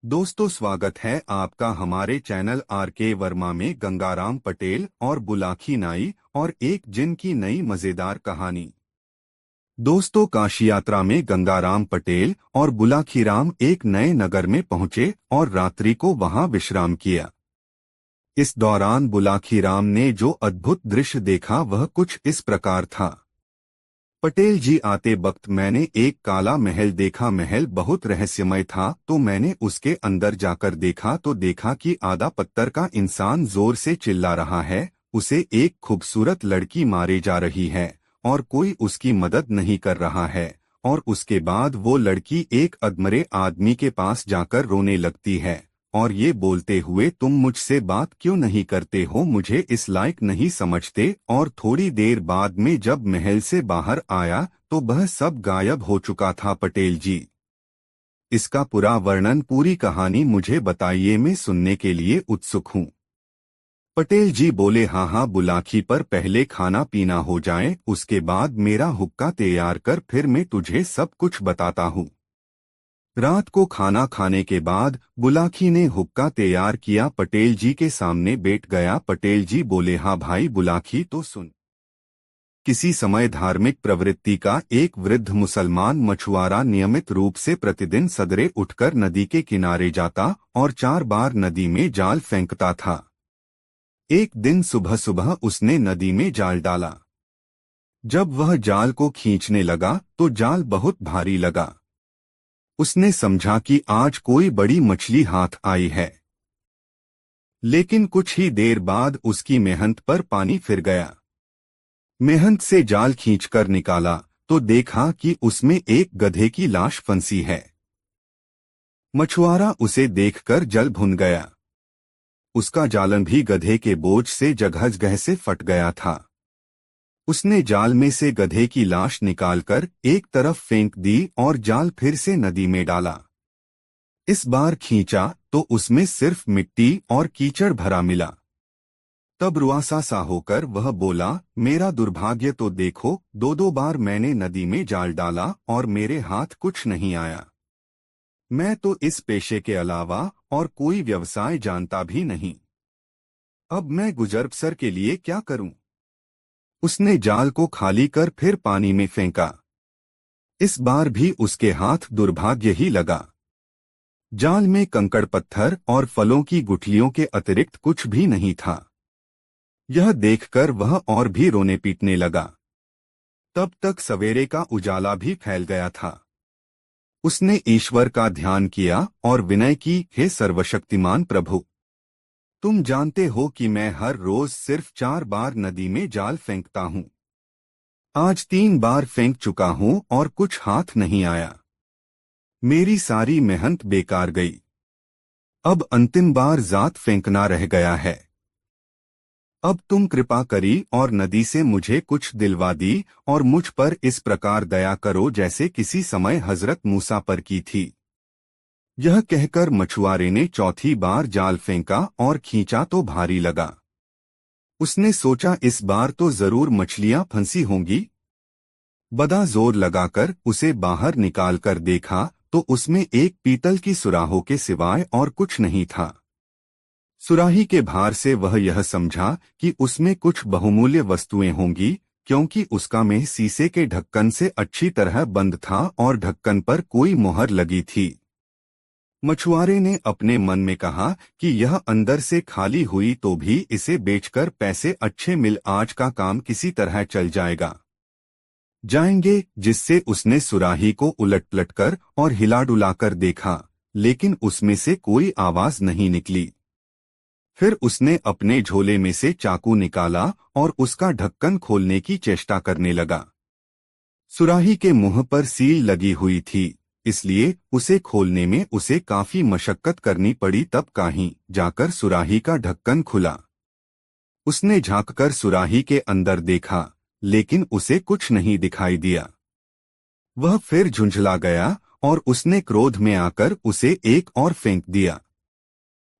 दोस्तों, स्वागत है आपका हमारे चैनल आर.के. वर्मा में गंगाराम पटेल और बुलाकी नाई और एक जिन की नई मजेदार कहानी। दोस्तों, काशी यात्रा में गंगाराम पटेल और बुलाखीराम एक नए नगर में पहुंचे और रात्रि को वहां विश्राम किया। इस दौरान बुलाखीराम ने जो अद्भुत दृश्य देखा वह कुछ इस प्रकार था। पटेल जी, आते वक्त मैंने एक काला महल देखा। महल बहुत रहस्यमय था, तो मैंने उसके अंदर जाकर देखा तो देखा कि आधा पत्थर का इंसान जोर से चिल्ला रहा है। उसे एक खूबसूरत लड़की मारे जा रही है और कोई उसकी मदद नहीं कर रहा है। और उसके बाद वो लड़की एक अधमरे आदमी के पास जाकर रोने लगती है और ये बोलते हुए, तुम मुझसे बात क्यों नहीं करते हो, मुझे इस लायक नहीं समझते। और थोड़ी देर बाद में जब महल से बाहर आया तो वह सब गायब हो चुका था। पटेल जी, इसका पूरा वर्णन, पूरी कहानी मुझे बताइए, मैं सुनने के लिए उत्सुक हूँ। पटेल जी बोले, हाँ हाँ बुलाकी, पर पहले खाना पीना हो जाए, उसके बाद मेरा हुक्का तैयार कर, फिर मैं तुझे सब कुछ बताता हूँ। रात को खाना खाने के बाद बुलाकी ने हुक्का तैयार किया, पटेल जी के सामने बैठ गया। पटेल जी बोले, हाँ भाई बुलाकी, तो सुन। किसी समय धार्मिक प्रवृत्ति का एक वृद्ध मुसलमान मछुआरा नियमित रूप से प्रतिदिन सदरे उठकर नदी के किनारे जाता और 4 बार नदी में जाल फेंकता था। एक दिन सुबह सुबह उसने नदी में जाल डाला। जब वह जाल को खींचने लगा तो जाल बहुत भारी लगा। उसने समझा कि आज कोई बड़ी मछली हाथ आई है। लेकिन कुछ ही देर बाद उसकी मेहनत पर पानी फिर गया। मेहनत से जाल खींचकर निकाला तो देखा कि उसमें एक गधे की लाश फंसी है। मछुआरा उसे देखकर जल भुन गया। उसका जालन भी गधे के बोझ से जगह से फट गया था। उसने जाल में से गधे की लाश निकालकर एक तरफ फेंक दी और जाल फिर से नदी में डाला। इस बार खींचा तो उसमें सिर्फ मिट्टी और कीचड़ भरा मिला। तब रुआसा सा होकर वह बोला, मेरा दुर्भाग्य तो देखो, 2 बार मैंने नदी में जाल डाला और मेरे हाथ कुछ नहीं आया। मैं तो इस पेशे के अलावा और कोई व्यवसाय जानता भी नहीं। अब मैं गुजर बसर के लिए क्या करूं? उसने जाल को खाली कर फिर पानी में फेंका। इस बार भी उसके हाथ दुर्भाग्य ही लगा। जाल में कंकड़ पत्थर और फलों की गुठलियों के अतिरिक्त कुछ भी नहीं था। यह देखकर वह और भी रोने पीटने लगा। तब तक सवेरे का उजाला भी फैल गया था। उसने ईश्वर का ध्यान किया और विनय की, हे सर्वशक्तिमान प्रभु, तुम जानते हो कि मैं हर रोज सिर्फ 4 बार नदी में जाल फेंकता हूँ। आज 3 बार फेंक चुका हूँ और कुछ हाथ नहीं आया। मेरी सारी मेहनत बेकार गई। अब अंतिम बार जात फेंकना रह गया है। अब तुम कृपा करी और नदी से मुझे कुछ दिलवा दी और मुझ पर इस प्रकार दया करो जैसे किसी समय हजरत मूसा पर की थी। यह कहकर मछुआरे ने चौथी बार जाल फेंका और खींचा तो भारी लगा। उसने सोचा, इस बार तो जरूर मछलियां फंसी होंगी। बड़ा जोर लगाकर उसे बाहर निकालकर देखा तो उसमें एक पीतल की सुराहों के सिवाय और कुछ नहीं था। सुराही के भार से वह यह समझा कि उसमें कुछ बहुमूल्य वस्तुएं होंगी, क्योंकि उसका मुंह शीशे के ढक्कन से अच्छी तरह बंद था और ढक्कन पर कोई मोहर लगी थी। मछुआरे ने अपने मन में कहा कि यह अंदर से खाली हुई तो भी इसे बेचकर पैसे अच्छे मिल, आज का काम किसी तरह चल जाएंगे। जिससे उसने सुराही को उलट पलट कर और हिला डुलाकर देखा, लेकिन उसमें से कोई आवाज नहीं निकली। फिर उसने अपने झोले में से चाकू निकाला और उसका ढक्कन खोलने की चेष्टा करने लगा। सुराही के मुंह पर सील लगी हुई थी, इसलिए उसे खोलने में उसे काफी मशक्कत करनी पड़ी। तब कहीं जाकर सुराही का ढक्कन खुला। उसने झांककर सुराही के अंदर देखा, लेकिन उसे कुछ नहीं दिखाई दिया। वह फिर झुंझला गया और उसने क्रोध में आकर उसे एक और फेंक दिया।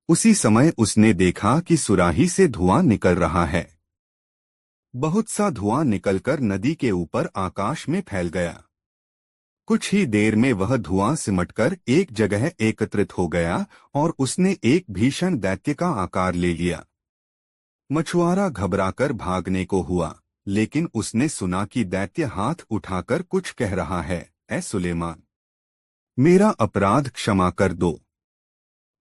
उसी समय उसने देखा कि सुराही से धुआं निकल रहा है। बहुत सा धुआं निकलकर नदी के ऊपर आकाश में फैल गया। कुछ ही देर में वह धुआं सिमटकर एक जगह एकत्रित हो गया और उसने एक भीषण दैत्य का आकार ले लिया। मछुआरा घबराकर भागने को हुआ, लेकिन उसने सुना कि दैत्य हाथ उठाकर कुछ कह रहा है। ऐ सुलेमान, मेरा अपराध क्षमा कर दो।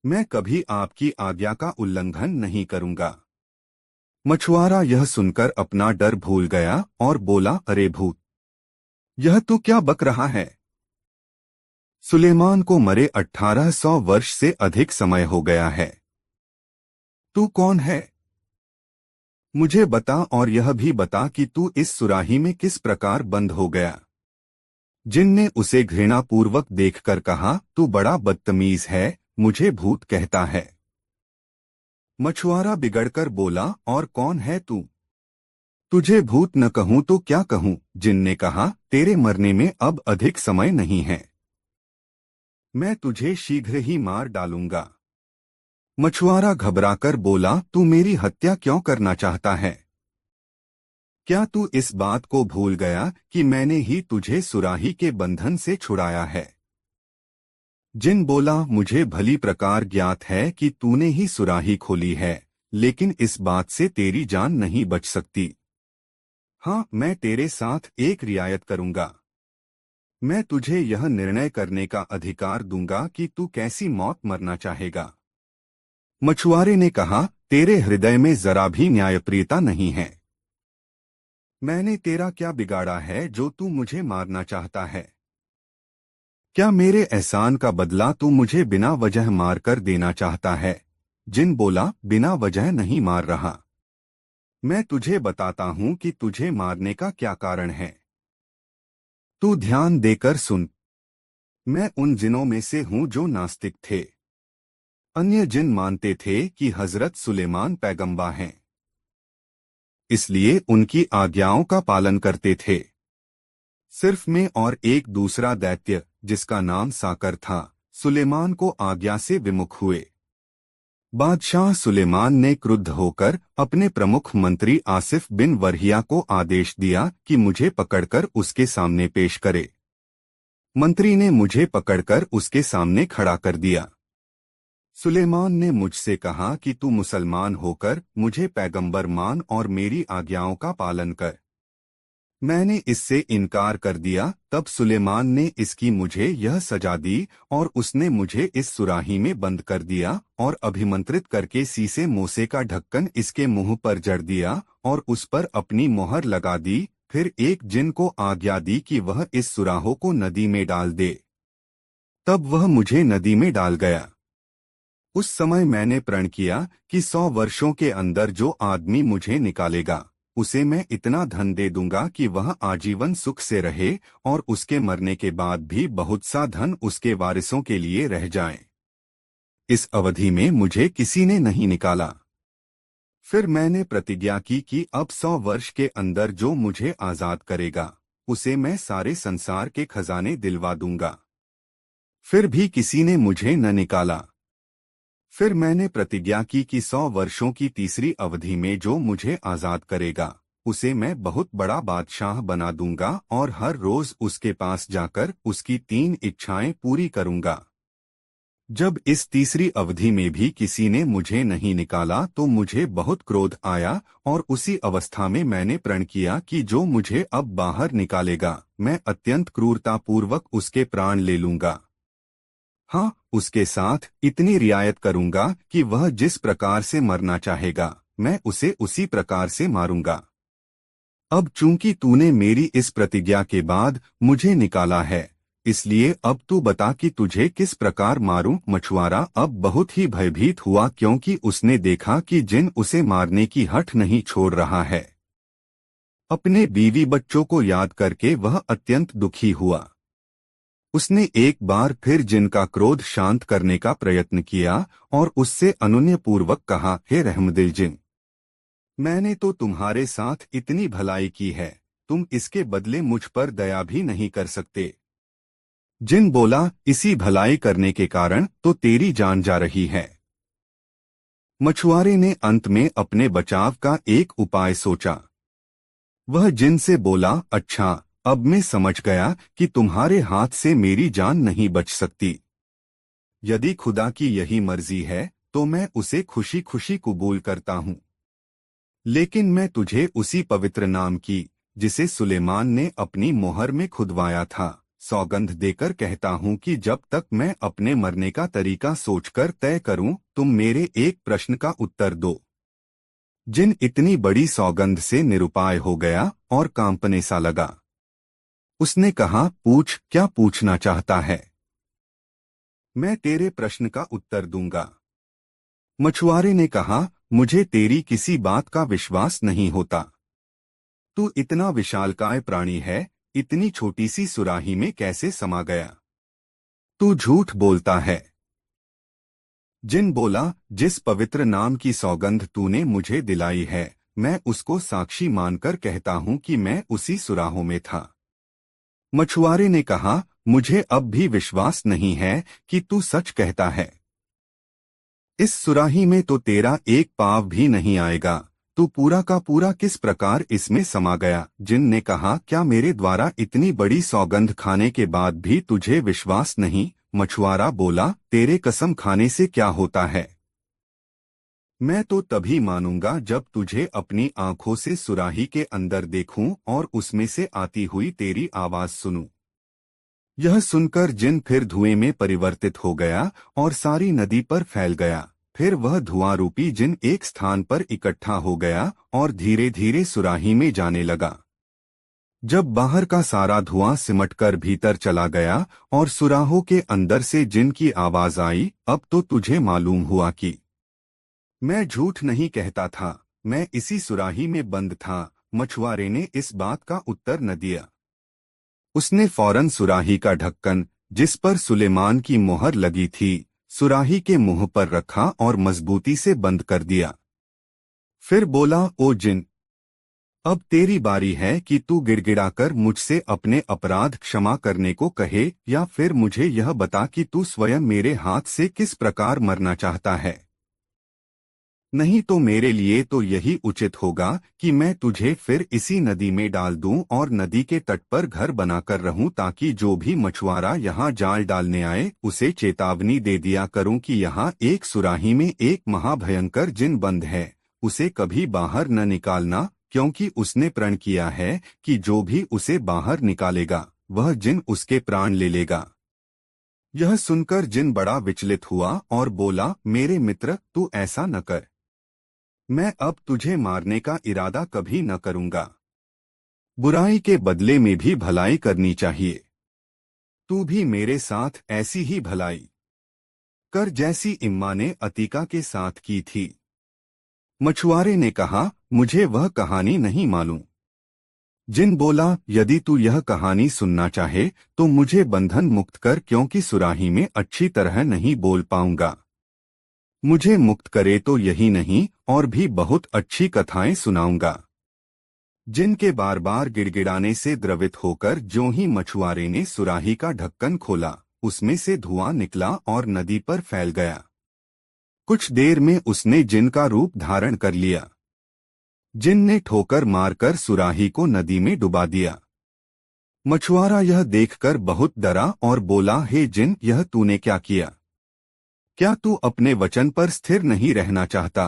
मैं कभी आपकी आज्ञा का उल्लंघन नहीं करूंगा। मछुआरा यह सुनकर अपना डर भूल गया और बोला, अरे भूत, यह तू क्या बक रहा है? सुलेमान को मरे 1800 वर्ष से अधिक समय हो गया है। तू कौन है? मुझे बता, और यह भी बता कि तू इस सुराही में किस प्रकार बंद हो गया। जिन ने उसे घृणापूर्वक देखकर कहा, तू बड़ा बदतमीज है, मुझे भूत कहता है। मछुआरा बिगड़कर बोला, और कौन है तू? तुझे भूत न कहूं तो क्या कहूं? जिन ने कहा, तेरे मरने में अब अधिक समय नहीं है, मैं तुझे शीघ्र ही मार डालूंगा। मछुआरा घबराकर बोला, तू मेरी हत्या क्यों करना चाहता है? क्या तू इस बात को भूल गया कि मैंने ही तुझे सुराही के बंधन से छुड़ाया है? जिन बोला, मुझे भली प्रकार ज्ञात है कि तूने ही सुराही खोली है, लेकिन इस बात से तेरी जान नहीं बच सकती। हाँ, मैं तेरे साथ एक रियायत करूंगा। मैं तुझे यह निर्णय करने का अधिकार दूंगा कि तू कैसी मौत मरना चाहेगा। मछुआरे ने कहा, तेरे हृदय में जरा भी न्यायप्रियता नहीं है। मैंने तेरा क्या बिगाड़ा है जो तू मुझे मारना चाहता है? क्या मेरे एहसान का बदला तू मुझे बिना वजह मारकर देना चाहता है? जिन बोला, बिना वजह नहीं मार रहा। मैं तुझे बताता हूं कि तुझे मारने का क्या कारण है। तू ध्यान देकर सुन। मैं उन जिनों में से हूं जो नास्तिक थे। अन्य जिन मानते थे कि हजरत सुलेमान पैगंबर हैं, इसलिए उनकी आज्ञाओं का पालन करते थे। सिर्फ मैं और एक दूसरा दैत्य, जिसका नाम साकर था, सुलेमान को आज्ञा से विमुख हुए। बादशाह सुलेमान ने क्रुद्ध होकर अपने प्रमुख मंत्री आसिफ बिन वरहिया को आदेश दिया कि मुझे पकड़कर उसके सामने पेश करे। मंत्री ने मुझे पकड़कर उसके सामने खड़ा कर दिया। सुलेमान ने मुझसे कहा कि तू मुसलमान होकर मुझे पैगंबर मान और मेरी आज्ञाओं का पालन कर। मैंने इससे इनकार कर दिया। तब सुलेमान ने इसकी मुझे यह सजा दी और उसने मुझे इस सुराही में बंद कर दिया और अभिमंत्रित करके सीसे मोसे का ढक्कन इसके मुंह पर जड़ दिया और उस पर अपनी मोहर लगा दी। फिर एक जिन को आज्ञा दी कि वह इस सुराहों को नदी में डाल दे। तब वह मुझे नदी में डाल गया। उस समय मैंने प्रण किया कि 100 वर्षों के अंदर जो आदमी मुझे निकालेगा, उसे मैं इतना धन दे दूंगा कि वह आजीवन सुख से रहे और उसके मरने के बाद भी बहुत सा धन उसके वारिसों के लिए रह जाए। इस अवधि में मुझे किसी ने नहीं निकाला। फिर मैंने प्रतिज्ञा की कि अब 100 वर्ष के अंदर जो मुझे आजाद करेगा, उसे मैं सारे संसार के खजाने दिलवा दूंगा। फिर भी किसी ने मुझे न निकाला। फिर मैंने प्रतिज्ञा की कि 100 वर्षों की तीसरी अवधि में जो मुझे आजाद करेगा, उसे मैं बहुत बड़ा बादशाह बना दूंगा और हर रोज उसके पास जाकर उसकी 3 इच्छाएं पूरी करूंगा। जब इस तीसरी अवधि में भी किसी ने मुझे नहीं निकाला तो मुझे बहुत क्रोध आया और उसी अवस्था में मैंने प्रण किया कि जो मुझे अब बाहर निकालेगा, मैं अत्यंत क्रूरतापूर्वक उसके प्राण ले लूंगा। हाँ, उसके साथ इतनी रियायत करूंगा कि वह जिस प्रकार से मरना चाहेगा, मैं उसे उसी प्रकार से मारूंगा। अब चूंकि तूने मेरी इस प्रतिज्ञा के बाद मुझे निकाला है, इसलिए अब तू बता कि तुझे किस प्रकार मारूं। मछुआरा अब बहुत ही भयभीत हुआ, क्योंकि उसने देखा कि जिन उसे मारने की हठ नहीं छोड़ रहा है। अपने बीवी बच्चों को याद करके वह अत्यंत दुखी हुआ। उसने एक बार फिर जिन का क्रोध शांत करने का प्रयत्न किया और उससे अनुनयपूर्वक कहा, हे रहमदिल जिन, मैंने तो तुम्हारे साथ इतनी भलाई की है, तुम इसके बदले मुझ पर दया भी नहीं कर सकते। जिन बोला, इसी भलाई करने के कारण तो तेरी जान जा रही है। मछुआरे ने अंत में अपने बचाव का एक उपाय सोचा। वह जिन से बोला, अच्छा, अब मैं समझ गया कि तुम्हारे हाथ से मेरी जान नहीं बच सकती। यदि खुदा की यही मर्जी है तो मैं उसे खुशी खुशी कबूल करता हूँ। लेकिन मैं तुझे उसी पवित्र नाम की, जिसे सुलेमान ने अपनी मोहर में खुदवाया था, सौगंध देकर कहता हूँ कि जब तक मैं अपने मरने का तरीका सोचकर तय करूँ, तुम मेरे एक प्रश्न का उत्तर दो। जिन इतनी बड़ी सौगंध से निरुपाय हो गया और कांपने सा लगा। उसने कहा, पूछ, क्या पूछना चाहता है? मैं तेरे प्रश्न का उत्तर दूंगा। मछुआरे ने कहा, मुझे तेरी किसी बात का विश्वास नहीं होता। तू इतना विशालकाय प्राणी है, इतनी छोटी सी सुराही में कैसे समा गया? तू झूठ बोलता है। जिन बोला, जिस पवित्र नाम की सौगंध तूने मुझे दिलाई है, मैं उसको साक्षी मानकर कहता हूँ कि मैं उसी सुराहों में था। मछुआरे ने कहा, मुझे अब भी विश्वास नहीं है कि तू सच कहता है। इस सुराही में तो तेरा एक पाँव भी नहीं आएगा। तू पूरा का पूरा किस प्रकार इसमें समा गया? जिन ने कहा, क्या मेरे द्वारा इतनी बड़ी सौगंध खाने के बाद भी तुझे विश्वास नहीं? मछुआरा बोला, तेरे कसम खाने से क्या होता है? मैं तो तभी मानूंगा जब तुझे अपनी आंखों से सुराही के अंदर देखूं और उसमें से आती हुई तेरी आवाज सुनूं। यह सुनकर जिन फिर धुएं में परिवर्तित हो गया और सारी नदी पर फैल गया। फिर वह धुआं रूपी जिन एक स्थान पर इकट्ठा हो गया और धीरे धीरे सुराही में जाने लगा। जब बाहर का सारा धुआं सिमटकर भीतर चला गया और सुराहों के अंदर से जिन की आवाज आई, अब तो तुझे मालूम हुआ कि मैं झूठ नहीं कहता था, मैं इसी सुराही में बंद था। मछुआरे ने इस बात का उत्तर न दिया। उसने फौरन सुराही का ढक्कन, जिस पर सुलेमान की मोहर लगी थी, सुराही के मुंह पर रखा और मजबूती से बंद कर दिया। फिर बोला, ओ जिन, अब तेरी बारी है कि तू गिड़गिड़ाकर मुझसे अपने अपराध क्षमा करने को कहे, या फिर मुझे यह बता कि तू स्वयं मेरे हाथ से किस प्रकार मरना चाहता है। नहीं तो मेरे लिए तो यही उचित होगा कि मैं तुझे फिर इसी नदी में डाल दूं और नदी के तट पर घर बनाकर रहूं, ताकि जो भी मछुआरा यहाँ जाल डालने आए उसे चेतावनी दे दिया करूं कि यहाँ एक सुराही में एक महाभयंकर जिन बंद है, उसे कभी बाहर न निकालना, क्योंकि उसने प्रण किया है कि जो भी उसे बाहर निकालेगा वह जिन उसके प्राण ले लेगा। यह सुनकर जिन बड़ा विचलित हुआ और बोला, मेरे मित्र, तू ऐसा न कर। मैं अब तुझे मारने का इरादा कभी न करूंगा। बुराई के बदले में भी भलाई करनी चाहिए। तू भी मेरे साथ ऐसी ही भलाई कर जैसी इम्मा ने अतीका के साथ की थी। मछुआरे ने कहा, मुझे वह कहानी नहीं मालूम। जिन बोला, यदि तू यह कहानी सुनना चाहे तो मुझे बंधन मुक्त कर, क्योंकि सुराही में अच्छी तरह नहीं बोल पाऊंगा। मुझे मुक्त करे तो यही नहीं, और भी बहुत अच्छी कथाएं सुनाऊंगा। जिन के बार बार गिड़गिड़ाने से द्रवित होकर ज्यों ही मछुआरे ने सुराही का ढक्कन खोला, उसमें से धुआं निकला और नदी पर फैल गया। कुछ देर में उसने जिन का रूप धारण कर लिया। जिन ने ठोकर मारकर सुराही को नदी में डुबा दिया। मछुआरा यह देखकर बहुत डरा और बोला, हे जिन, यह तूने क्या किया? क्या तू अपने वचन पर स्थिर नहीं रहना चाहता?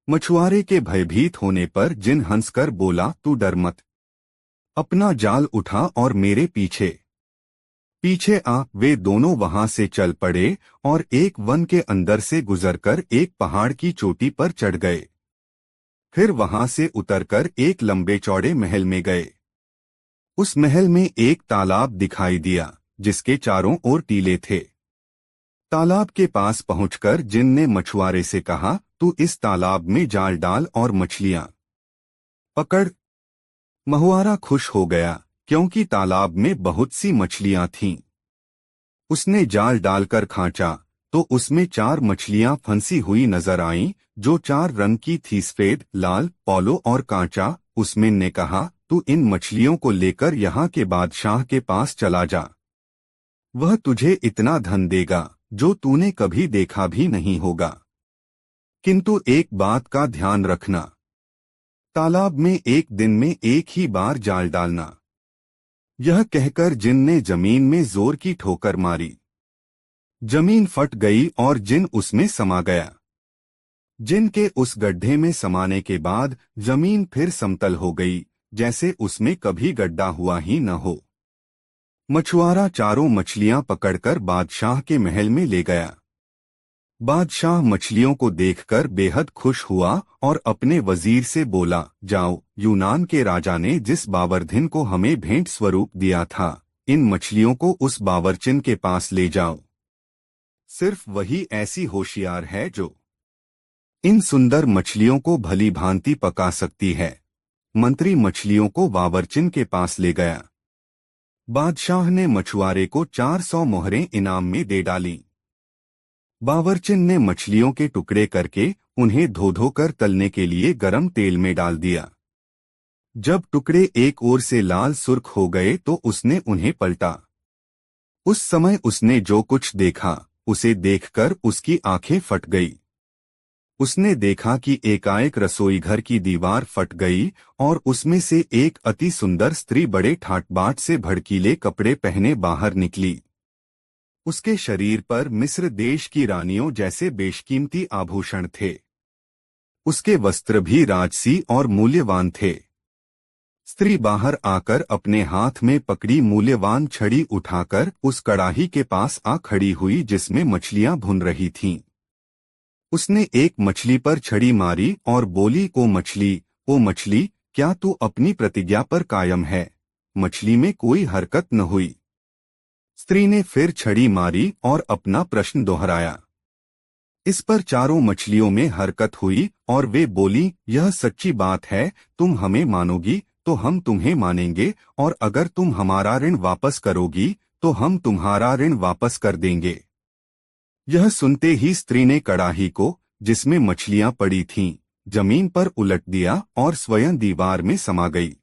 मछुआरे के भयभीत होने पर जिन हंसकर बोला, तू डर मत। अपना जाल उठा और मेरे पीछे पीछे आ। वे दोनों वहां से चल पड़े और एक वन के अंदर से गुजरकर एक पहाड़ की चोटी पर चढ़ गए। फिर वहां से उतरकर एक लंबे चौड़े महल में गए। उस महल में एक तालाब दिखाई दिया, जिसके चारों ओर टीले थे। तालाब के पास पहुंचकर जिन ने मछुआरे से कहा, तू इस तालाब में जाल डाल और मछलियां पकड़। महुआरा खुश हो गया, क्योंकि तालाब में बहुत सी मछलियां थीं। उसने जाल डालकर खांचा तो उसमें 4 मछलियां फंसी हुई नजर आईं, जो 4 रंग की थी, सफेद, लाल, पोलो और कांचा। उसमें ने कहा, तू इन मछलियों को लेकर यहाँ के बादशाह के पास चला जा। वह तुझे इतना धन देगा जो तूने कभी देखा भी नहीं होगा। किंतु एक बात का ध्यान रखना, तालाब में एक दिन में एक ही बार जाल डालना। यह कहकर जिन ने जमीन में जोर की ठोकर मारी। जमीन फट गई और जिन उसमें समा गया। जिन के उस गड्ढे में समाने के बाद जमीन फिर समतल हो गई, जैसे उसमें कभी गड्ढा हुआ ही न हो। मछुआरा चारों मछलियां पकड़कर बादशाह के महल में ले गया। बादशाह मछलियों को देखकर बेहद खुश हुआ और अपने वजीर से बोला, जाओ, यूनान के राजा ने जिस बावर्धिन को हमें भेंट स्वरूप दिया था, इन मछलियों को उस बावर्चिन के पास ले जाओ। सिर्फ वही ऐसी होशियार है जो इन सुंदर मछलियों को भली भांति पका सकती है। मंत्री मछलियों को बावर्चिन के पास ले गया। बादशाह ने मछुआरे को 400 मोहरें इनाम में दे डाली। बावर्चिन ने मछलियों के टुकड़े करके उन्हें धो धो कर तलने के लिए गरम तेल में डाल दिया। जब टुकड़े एक ओर से लाल सुर्ख हो गए तो उसने उन्हें पलटा। उस समय उसने जो कुछ देखा, उसे देखकर उसकी आंखें फट गई। उसने देखा कि एकाएक रसोई घर की दीवार फट गई और उसमें से एक अति सुंदर स्त्री बड़े ठाट-बाट से भड़कीले कपड़े पहने बाहर निकली। उसके शरीर पर मिस्र देश की रानियों जैसे बेशकीमती आभूषण थे। उसके वस्त्र भी राजसी और मूल्यवान थे। स्त्री बाहर आकर अपने हाथ में पकड़ी मूल्यवान छड़ी उठाकर उस कड़ाही के पास आ खड़ी हुई जिसमें मछलियां भुन रही थीं। उसने एक मछली पर छड़ी मारी और बोली, ओ मछली, क्या तू अपनी प्रतिज्ञा पर कायम है? मछली में कोई हरकत न हुई। स्त्री ने फिर छड़ी मारी और अपना प्रश्न दोहराया। इस पर चारों मछलियों में हरकत हुई और वे बोली, यह सच्ची बात है, तुम हमें मानोगी तो हम तुम्हें मानेंगे, और अगर तुम हमारा ऋण वापस करोगी तो हम तुम्हारा ऋण वापस कर देंगे। यह सुनते ही स्त्री ने कड़ाही को, जिसमें मछलियां पड़ी थीं, जमीन पर उलट दिया और स्वयं दीवार में समा गई।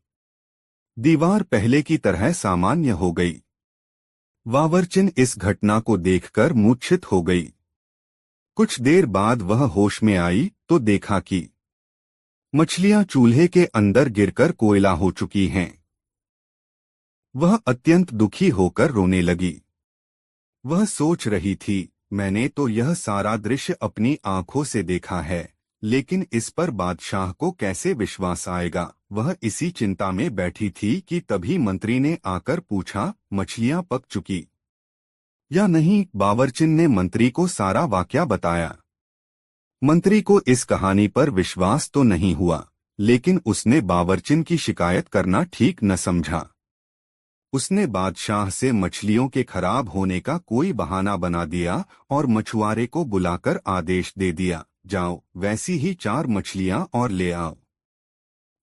दीवार पहले की तरह सामान्य हो गई। बावर्चिन इस घटना को देखकर मूर्छित हो गई। कुछ देर बाद वह होश में आई तो देखा कि मछलियां चूल्हे के अंदर गिरकर कोयला हो चुकी हैं। वह अत्यंत दुखी होकर रोने लगी। वह सोच रही थी, मैंने तो यह सारा दृश्य अपनी आंखों से देखा है, लेकिन इस पर बादशाह को कैसे विश्वास आएगा। वह इसी चिंता में बैठी थी कि तभी मंत्री ने आकर पूछा, मछलियां पक चुकी या नहीं? बावर्चिन ने मंत्री को सारा वाकया बताया। मंत्री को इस कहानी पर विश्वास तो नहीं हुआ, लेकिन उसने बावर्चिन की शिकायत करना ठीक न समझा। उसने बादशाह से मछलियों के खराब होने का कोई बहाना बना दिया और मछुआरे को बुलाकर आदेश दे दिया, जाओ, वैसी ही 4 मछलियां और ले आओ।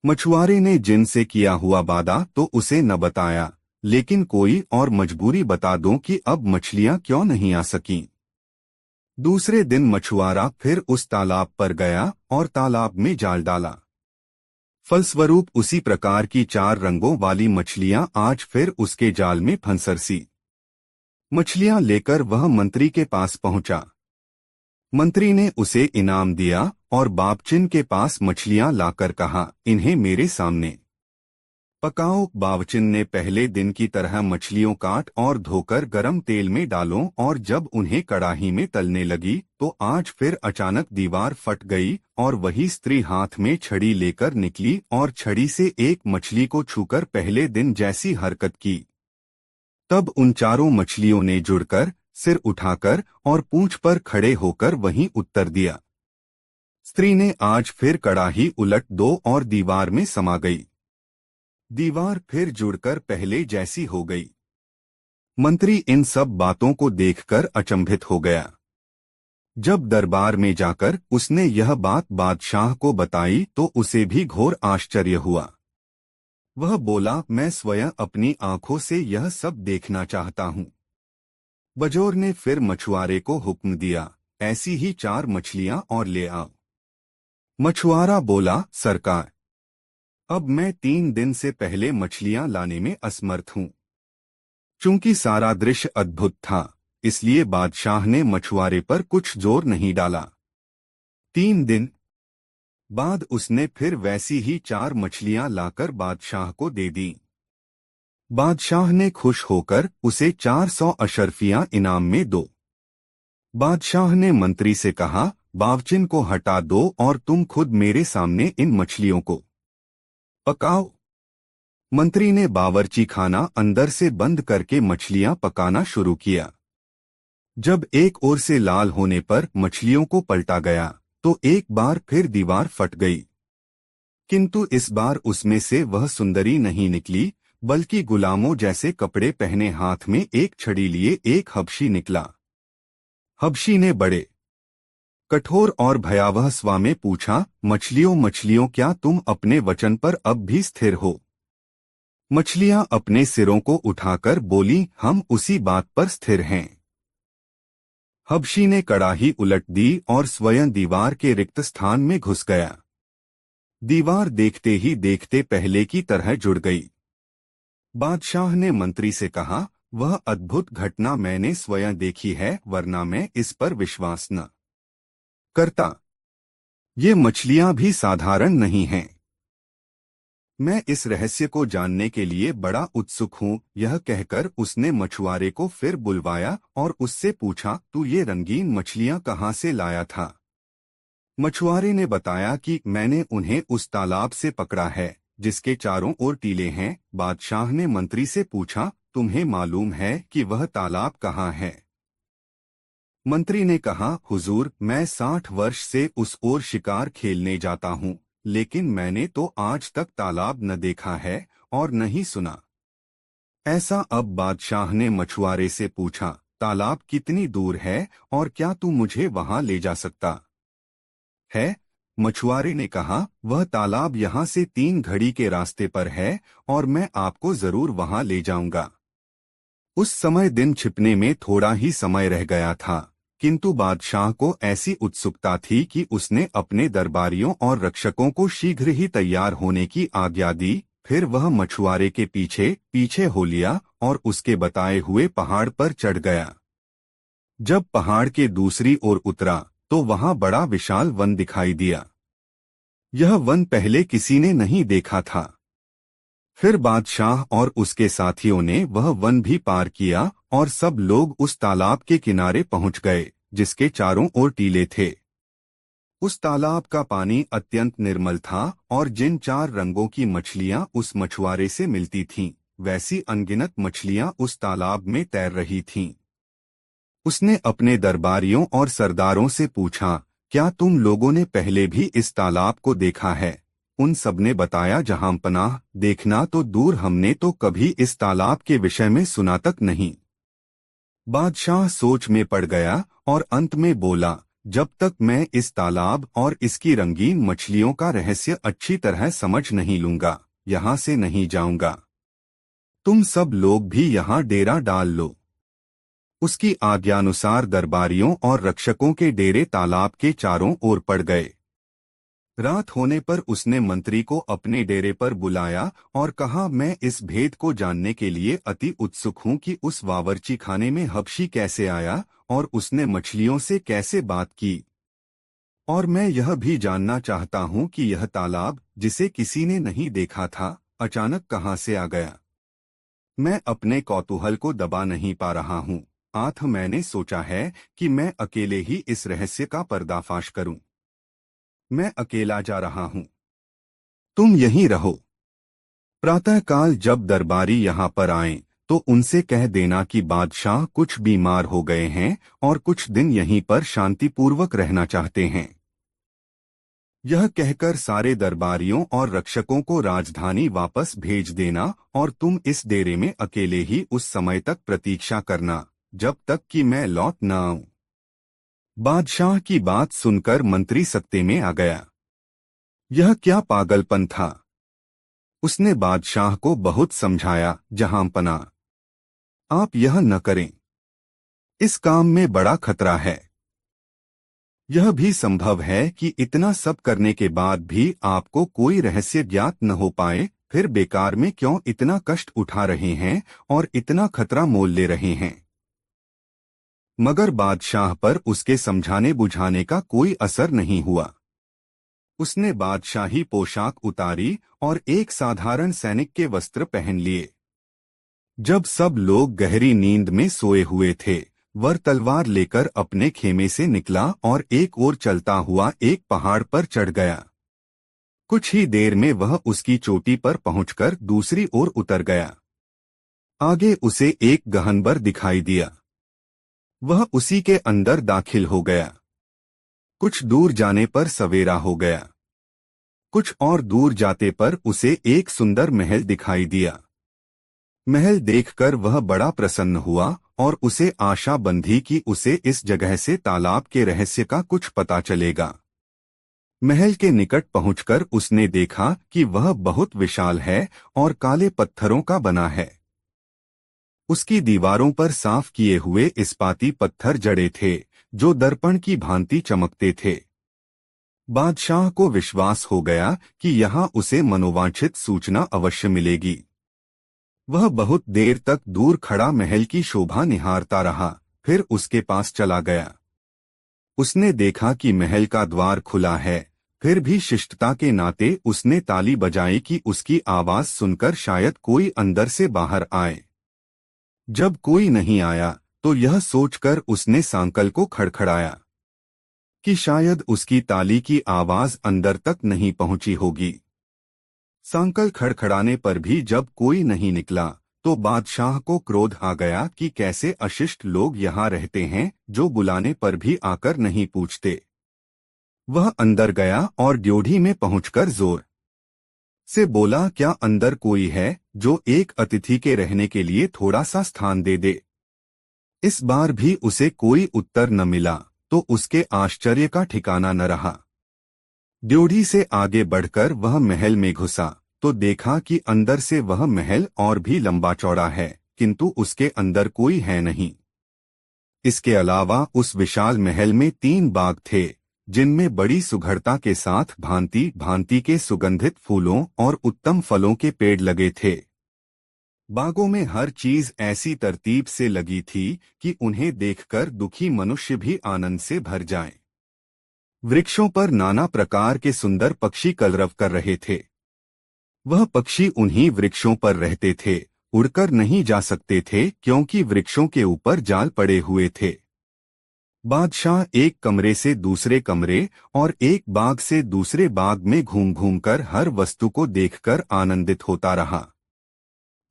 मछुआरे ने जिनसे किया हुआ वादा तो उसे न बताया, लेकिन कोई और मजबूरी बता दूं कि अब मछलियां क्यों नहीं आ सकीं। दूसरे दिन मछुआरा फिर उस तालाब पर गया और तालाब में जाल डाला। फलस्वरूप उसी प्रकार की 4 रंगों वाली मछलियां आज फिर उसके जाल में फंसरसी। मछलियां लेकर वह मंत्री के पास पहुंचा। मंत्री ने उसे इनाम दिया और बावर्चिन के पास मछलियां लाकर कहा, इन्हें मेरे सामने पकाओ। बावर्चिन ने पहले दिन की तरह मछलियों काट और धोकर गरम तेल में डालो और जब उन्हें कड़ाही में तलने लगी तो आज फिर अचानक दीवार फट गई और वही स्त्री हाथ में छड़ी लेकर निकली और छड़ी से एक मछली को छूकर पहले दिन जैसी हरकत की। तब उन 4 मछलियों ने जुड़कर, सिर उठाकर और पूंछ पर खड़े होकर वहीं उत्तर दिया। स्त्री ने आज फिर कड़ाही उलट दो और दीवार में समा गई। दीवार फिर जुड़कर पहले जैसी हो गई। मंत्री इन सब बातों को देखकर अचंभित हो गया। जब दरबार में जाकर उसने यह बात बादशाह को बताई तो उसे भी घोर आश्चर्य हुआ। वह बोला, मैं स्वयं अपनी आंखों से यह सब देखना चाहता हूँ। बजोर ने फिर मछुआरे को हुक्म दिया, ऐसी ही 4 मछलियां और ले आओ। मछुआरा बोला, सरकार, अब मैं 3 दिन से पहले मछलियां लाने में असमर्थ हूं। चूंकि सारा दृश्य अद्भुत था, इसलिए बादशाह ने मछुआरे पर कुछ जोर नहीं डाला। 3 दिन बाद उसने फिर वैसी ही 4 मछलियां लाकर बादशाह को दे दी। बादशाह ने खुश होकर उसे 400 अशर्फियां इनाम में दो। बादशाह ने मंत्री से कहा, बावचिन को हटा दो और तुम खुद मेरे सामने इन मछलियों को पकाओ। मंत्री ने बावर्ची खाना अंदर से बंद करके मछलियां पकाना शुरू किया। जब एक ओर से लाल होने पर मछलियों को पलटा गया तो एक बार फिर दीवार फट गई, किंतु इस बार उसमें से वह सुंदरी नहीं निकली, बल्कि गुलामों जैसे कपड़े पहने हाथ में एक छड़ी लिए एक हबशी निकला। हबशी ने बड़े कठोर और भयावह स्वर में पूछा, मछलियों मछलियों, क्या तुम अपने वचन पर अब भी स्थिर हो? मछलियां अपने सिरों को उठाकर बोली, हम उसी बात पर स्थिर हैं। हबशी ने कड़ाही उलट दी और स्वयं दीवार के रिक्त स्थान में घुस गया। दीवार देखते ही देखते पहले की तरह जुड़ गई। बादशाह ने मंत्री से कहा, वह अद्भुत घटना मैंने स्वयं देखी है, वरना मैं इस पर विश्वास न करता। ये मछलियां भी साधारण नहीं हैं। मैं इस रहस्य को जानने के लिए बड़ा उत्सुक हूँ। यह कहकर उसने मछुआरे को फिर बुलवाया और उससे पूछा, तू ये रंगीन मछलियां कहाँ से लाया था? मछुआरे ने बताया कि मैंने उन्हें उस तालाब से पकड़ा है जिसके चारों ओर टीले हैं। बादशाह ने मंत्री से पूछा, तुम्हें मालूम है कि वह तालाब कहाँ है? मंत्री ने कहा, हुजूर, मैं 60 वर्ष से उस ओर शिकार खेलने जाता हूँ, लेकिन मैंने तो आज तक तालाब न देखा है और न ही सुना। ऐसा अब बादशाह ने मछुआरे से पूछा, तालाब कितनी दूर है और क्या तू मुझे वहां ले जा सकता है? मछुआरे ने कहा, वह तालाब यहाँ से 3 घड़ी के रास्ते पर है और मैं आपको जरूर वहां ले जाऊंगा। उस समय दिन छिपने में थोड़ा ही समय रह गया था, किंतु बादशाह को ऐसी उत्सुकता थी कि उसने अपने दरबारियों और रक्षकों को शीघ्र ही तैयार होने की आज्ञा दी। फिर वह मछुआरे के पीछे पीछे हो लिया और उसके बताए हुए पहाड़ पर चढ़ गया। जब पहाड़ के दूसरी ओर उतरा तो वहां बड़ा विशाल वन दिखाई दिया। यह वन पहले किसी ने नहीं देखा था। फिर बादशाह और उसके साथियों ने वह वन भी पार किया और सब लोग उस तालाब के किनारे पहुंच गए जिसके चारों ओर टीले थे। उस तालाब का पानी अत्यंत निर्मल था और जिन 4 रंगों की मछलियां उस मछुआरे से मिलती थीं, वैसी अनगिनत मछलियां उस तालाब में तैर रही थीं। उसने अपने दरबारियों और सरदारों से पूछा, क्या तुम लोगों ने पहले भी इस तालाब को देखा है? उन सबने बताया, जहांपनाह, देखना तो दूर, हमने तो कभी इस तालाब के विषय में सुना तक नहीं। बादशाह सोच में पड़ गया और अंत में बोला, जब तक मैं इस तालाब और इसकी रंगीन मछलियों का रहस्य अच्छी तरह समझ नहीं लूंगा, यहाँ से नहीं जाऊंगा। तुम सब लोग भी यहाँ डेरा डाल लो। उसकी आज्ञानुसार दरबारियों और रक्षकों के डेरे तालाब के चारों ओर पड़ गए। रात होने पर उसने मंत्री को अपने डेरे पर बुलाया और कहा, मैं इस भेद को जानने के लिए अति उत्सुक हूँ कि उस बावर्ची खाने में हबशी कैसे आया और उसने मछलियों से कैसे बात की। और मैं यह भी जानना चाहता हूँ कि यह तालाब, जिसे किसी ने नहीं देखा था, अचानक कहाँ से आ गया। मैं अपने कौतूहल को दबा नहीं पा रहा हूँ। मैंने सोचा है कि मैं अकेले ही इस रहस्य का पर्दाफाश करूं। मैं अकेला जा रहा हूं, तुम यहीं रहो। प्रातःकाल जब दरबारी यहाँ पर आएं, तो उनसे कह देना कि बादशाह कुछ बीमार हो गए हैं और कुछ दिन यहीं पर शांतिपूर्वक रहना चाहते हैं। यह कहकर सारे दरबारियों और रक्षकों को राजधानी वापस भेज देना और तुम इस डेरे में अकेले ही उस समय तक प्रतीक्षा करना जब तक कि मैं लौट न आऊं। बादशाह की बात सुनकर मंत्री सत्ते में आ गया। यह क्या पागलपन था। उसने बादशाह को बहुत समझाया, जहांपना, आप यह न करें। इस काम में बड़ा खतरा है। यह भी संभव है कि इतना सब करने के बाद भी आपको कोई रहस्य ज्ञात न हो पाए। फिर बेकार में क्यों इतना कष्ट उठा रहे हैं और इतना खतरा मोल ले रहे हैं। मगर बादशाह पर उसके समझाने बुझाने का कोई असर नहीं हुआ। उसने बादशाही पोशाक उतारी और एक साधारण सैनिक के वस्त्र पहन लिए। जब सब लोग गहरी नींद में सोए हुए थे, वह तलवार लेकर अपने खेमे से निकला और एक ओर चलता हुआ एक पहाड़ पर चढ़ गया। कुछ ही देर में वह उसकी चोटी पर पहुंचकर दूसरी ओर उतर गया। आगे उसे एक गहनवर दिखाई दिया। वह उसी के अंदर दाखिल हो गया। कुछ दूर जाने पर सवेरा हो गया। कुछ और दूर जाते पर उसे एक सुंदर महल दिखाई दिया। महल देखकर वह बड़ा प्रसन्न हुआ और उसे आशा बंधी कि उसे इस जगह से तालाब के रहस्य का कुछ पता चलेगा। महल के निकट पहुंचकर उसने देखा कि वह बहुत विशाल है और काले पत्थरों का बना है। उसकी दीवारों पर साफ किए हुए इस्पाती पत्थर जड़े थे, जो दर्पण की भांति चमकते थे। बादशाह को विश्वास हो गया कि यहाँ उसे मनोवांछित सूचना अवश्य मिलेगी। वह बहुत देर तक दूर खड़ा महल की शोभा निहारता रहा, फिर उसके पास चला गया। उसने देखा कि महल का द्वार खुला है, फिर भी शिष्टता के नाते उसने ताली बजाई कि उसकी आवाज सुनकर शायद कोई अंदर से बाहर आए। जब कोई नहीं आया तो यह सोचकर उसने सांकल को खड़खड़ाया कि शायद उसकी ताली की आवाज अंदर तक नहीं पहुंची होगी। सांकल खड़खड़ाने पर भी जब कोई नहीं निकला तो बादशाह को क्रोध आ गया कि कैसे अशिष्ट लोग यहाँ रहते हैं, जो बुलाने पर भी आकर नहीं पूछते। वह अंदर गया और ड्योढ़ी में पहुंचकर जोर से बोला, क्या अंदर कोई है जो एक अतिथि के रहने के लिए थोड़ा सा स्थान दे दे। इस बार भी उसे कोई उत्तर न मिला तो उसके आश्चर्य का ठिकाना न रहा। ड्योढ़ी से आगे बढ़कर वह महल में घुसा तो देखा कि अंदर से वह महल और भी लंबा चौड़ा है, किंतु उसके अंदर कोई है नहीं। इसके अलावा उस विशाल महल में 3 बाग थे, जिनमें बड़ी सुघड़ता के साथ भांति भांति के सुगंधित फूलों और उत्तम फलों के पेड़ लगे थे। बागों में हर चीज ऐसी तरतीब से लगी थी कि उन्हें देखकर दुखी मनुष्य भी आनंद से भर जाएं। वृक्षों पर नाना प्रकार के सुंदर पक्षी कलरव कर रहे थे। वह पक्षी उन्हीं वृक्षों पर रहते थे, उड़कर नहीं जा सकते थे क्योंकि वृक्षों के ऊपर जाल पड़े हुए थे। बादशाह एक कमरे से दूसरे कमरे और एक बाग से दूसरे बाग में घूम घूमकर हर वस्तु को देखकर आनंदित होता रहा।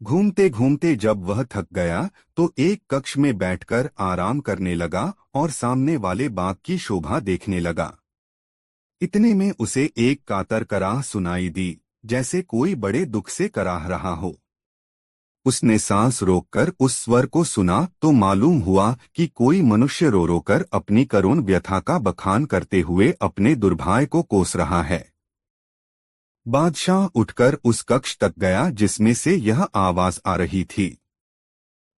घूमते घूमते जब वह थक गया तो एक कक्ष में बैठकर आराम करने लगा और सामने वाले बाग की शोभा देखने लगा। इतने में उसे एक कातर कराह सुनाई दी, जैसे कोई बड़े दुख से कराह रहा हो। उसने सांस रोककर उस स्वर को सुना तो मालूम हुआ कि कोई मनुष्य रो रोकर अपनी करुण व्यथा का बखान करते हुए अपने दुर्भाग्य को कोस रहा है। बादशाह उठकर उस कक्ष तक गया जिसमें से यह आवाज आ रही थी।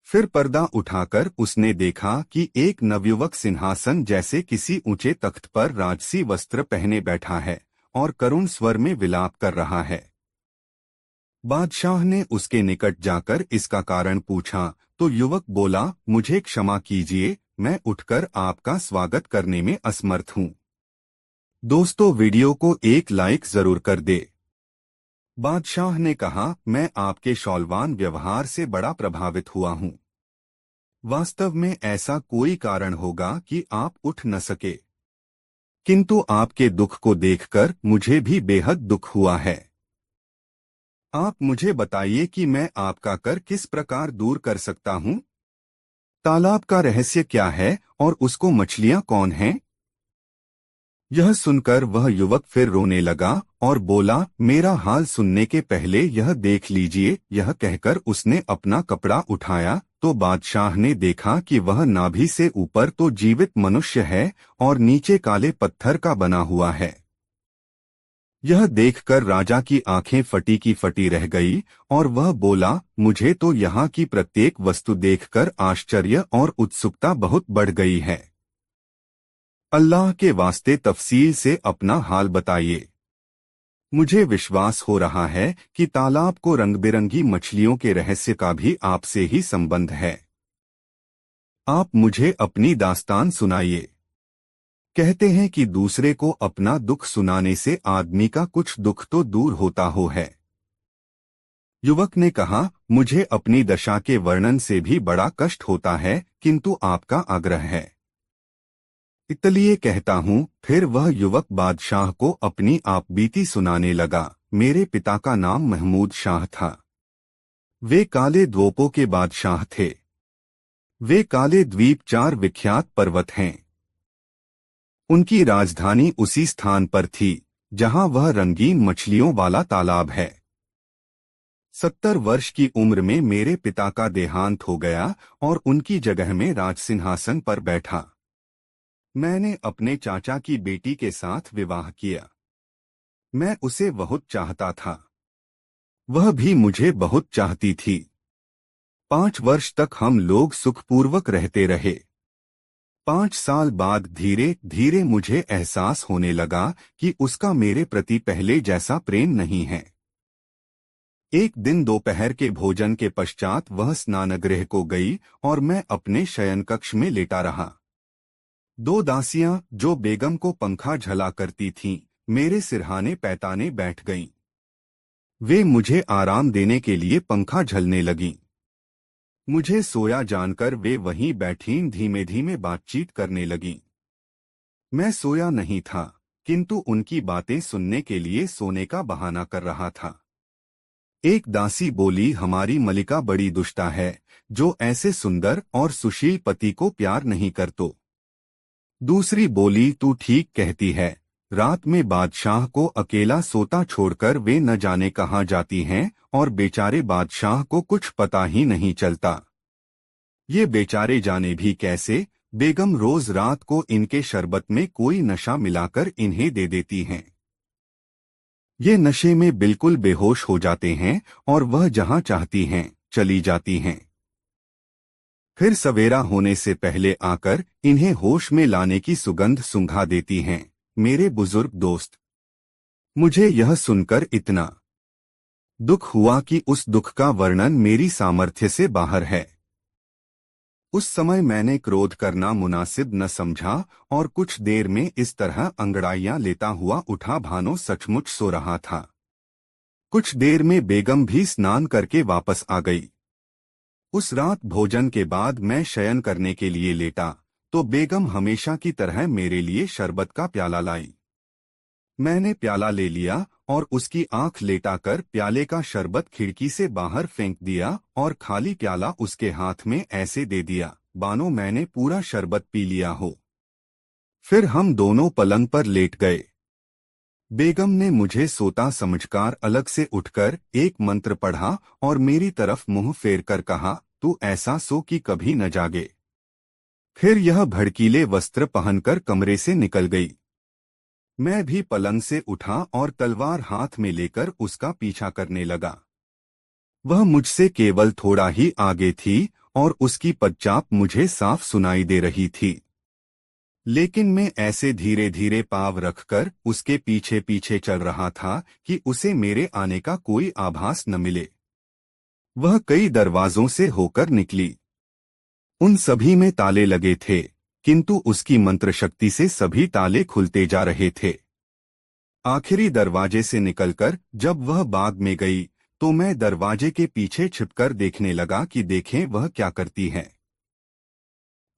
फिर पर्दा उठाकर उसने देखा कि एक नवयुवक सिंहासन जैसे किसी ऊंचे तख्त पर राजसी वस्त्र पहने बैठा है और करुण स्वर में विलाप कर रहा है। बादशाह ने उसके निकट जाकर इसका कारण पूछा तो युवक बोला, मुझे क्षमा कीजिए, मैं उठकर आपका स्वागत करने में असमर्थ हूँ। दोस्तों, वीडियो को एक लाइक जरूर कर दे। बादशाह ने कहा, मैं आपके शौलवान व्यवहार से बड़ा प्रभावित हुआ हूँ। वास्तव में ऐसा कोई कारण होगा कि आप उठ न सके, किंतु आपके दुख को देखकर मुझे भी बेहद दुख हुआ है। आप मुझे बताइए कि मैं आपका कर किस प्रकार दूर कर सकता हूँ। तालाब का रहस्य क्या है और उसको मछलियाँ कौन हैं? यह सुनकर वह युवक फिर रोने लगा और बोला, मेरा हाल सुनने के पहले यह देख लीजिए। यह कहकर उसने अपना कपड़ा उठाया तो बादशाह ने देखा कि वह नाभि से ऊपर तो जीवित मनुष्य है और नीचे काले पत्थर का बना हुआ है। यह देखकर राजा की आंखें फटी की फटी रह गई और वह बोला, मुझे तो यहाँ की प्रत्येक वस्तु देखकर आश्चर्य और उत्सुकता बहुत बढ़ गई है। अल्लाह के वास्ते तफसील से अपना हाल बताइए। मुझे विश्वास हो रहा है कि तालाब को रंग बिरंगी मछलियों के रहस्य का भी आपसे ही संबंध है। आप मुझे अपनी दास्तान सुनाइए। कहते हैं कि दूसरे को अपना दुख सुनाने से आदमी का कुछ दुख तो दूर होता हो है। युवक ने कहा, मुझे अपनी दशा के वर्णन से भी बड़ा कष्ट होता है, किंतु आपका आग्रह है इसलिए कहता हूँ। फिर वह युवक बादशाह को अपनी आप बीती सुनाने लगा। मेरे पिता का नाम महमूद शाह था। वे काले द्वीपों के बादशाह थे। वे काले द्वीप 4 विख्यात पर्वत हैं। उनकी राजधानी उसी स्थान पर थी जहां वह रंगीन मछलियों वाला तालाब है। 70 वर्ष की उम्र में मेरे पिता का देहांत हो गया और उनकी जगह में राजसिंहासन पर बैठा। मैंने अपने चाचा की बेटी के साथ विवाह किया। मैं उसे बहुत चाहता था, वह भी मुझे बहुत चाहती थी। 5 वर्ष तक हम लोग सुखपूर्वक रहते रहे। 5 साल बाद धीरे धीरे मुझे एहसास होने लगा कि उसका मेरे प्रति पहले जैसा प्रेम नहीं है। एक दिन दोपहर के भोजन के पश्चात वह स्नानगृह को गई और मैं अपने शयनकक्ष में लेटा रहा। 2 दासियां जो बेगम को पंखा झला करती थीं, मेरे सिरहाने पैताने बैठ गईं। वे मुझे आराम देने के लिए पंखा झलने लगीं। मुझे सोया जानकर वे वहीं बैठीं धीमे धीमे बातचीत करने लगीं। मैं सोया नहीं था, किंतु उनकी बातें सुनने के लिए सोने का बहाना कर रहा था। एक दासी बोली, हमारी मलिका बड़ी दुष्टा है, जो ऐसे सुंदर और सुशील पति को प्यार नहीं करतो। दूसरी बोली, तू ठीक कहती है, रात में बादशाह को अकेला सोता छोड़कर वे न जाने कहाँ जाती हैं और बेचारे बादशाह को कुछ पता ही नहीं चलता। ये बेचारे जाने भी कैसे, बेगम रोज रात को इनके शरबत में कोई नशा मिलाकर इन्हें दे देती हैं। ये नशे में बिल्कुल बेहोश हो जाते हैं और वह जहां चाहती हैं चली जाती हैं। फिर सवेरा होने से पहले आकर इन्हें होश में लाने की सुगंध सूंघा देती हैं। मेरे बुजुर्ग दोस्त, मुझे यह सुनकर इतना दुख हुआ कि उस दुख का वर्णन मेरी सामर्थ्य से बाहर है। उस समय मैंने क्रोध करना मुनासिब न समझा और कुछ देर में इस तरह अंगड़ाइयां लेता हुआ उठा भानो सचमुच सो रहा था। कुछ देर में बेगम भी स्नान करके वापस आ गई। उस रात भोजन के बाद मैं शयन करने के लिए लेटा तो बेगम हमेशा की तरह मेरे लिए शरबत का प्याला लाई। मैंने प्याला ले लिया और उसकी आंख लेटाकर प्याले का शरबत खिड़की से बाहर फेंक दिया और खाली प्याला उसके हाथ में ऐसे दे दिया बानो मैंने पूरा शरबत पी लिया हो। फिर हम दोनों पलंग पर लेट गए। बेगम ने मुझे सोता समझकर अलग से उठकर एक मंत्र पढ़ा और मेरी तरफ मुंह फेरकर कहा, तू ऐसा सो कि कभी न जागे। फिर यह भड़कीले वस्त्र पहनकर कमरे से निकल गई। मैं भी पलंग से उठा और तलवार हाथ में लेकर उसका पीछा करने लगा। वह मुझसे केवल थोड़ा ही आगे थी और उसकी पदचाप मुझे साफ सुनाई दे रही थी। लेकिन मैं ऐसे धीरे धीरे पाँव रखकर उसके पीछे पीछे चल रहा था कि उसे मेरे आने का कोई आभास न मिले। वह कई दरवाजों से होकर निकली। उन सभी में ताले लगे थे, किंतु उसकी मंत्र शक्ति से सभी ताले खुलते जा रहे थे। आखिरी दरवाजे से निकलकर जब वह बाग में गई तो मैं दरवाजे के पीछे छिपकर देखने लगा कि देखें वह क्या करती है।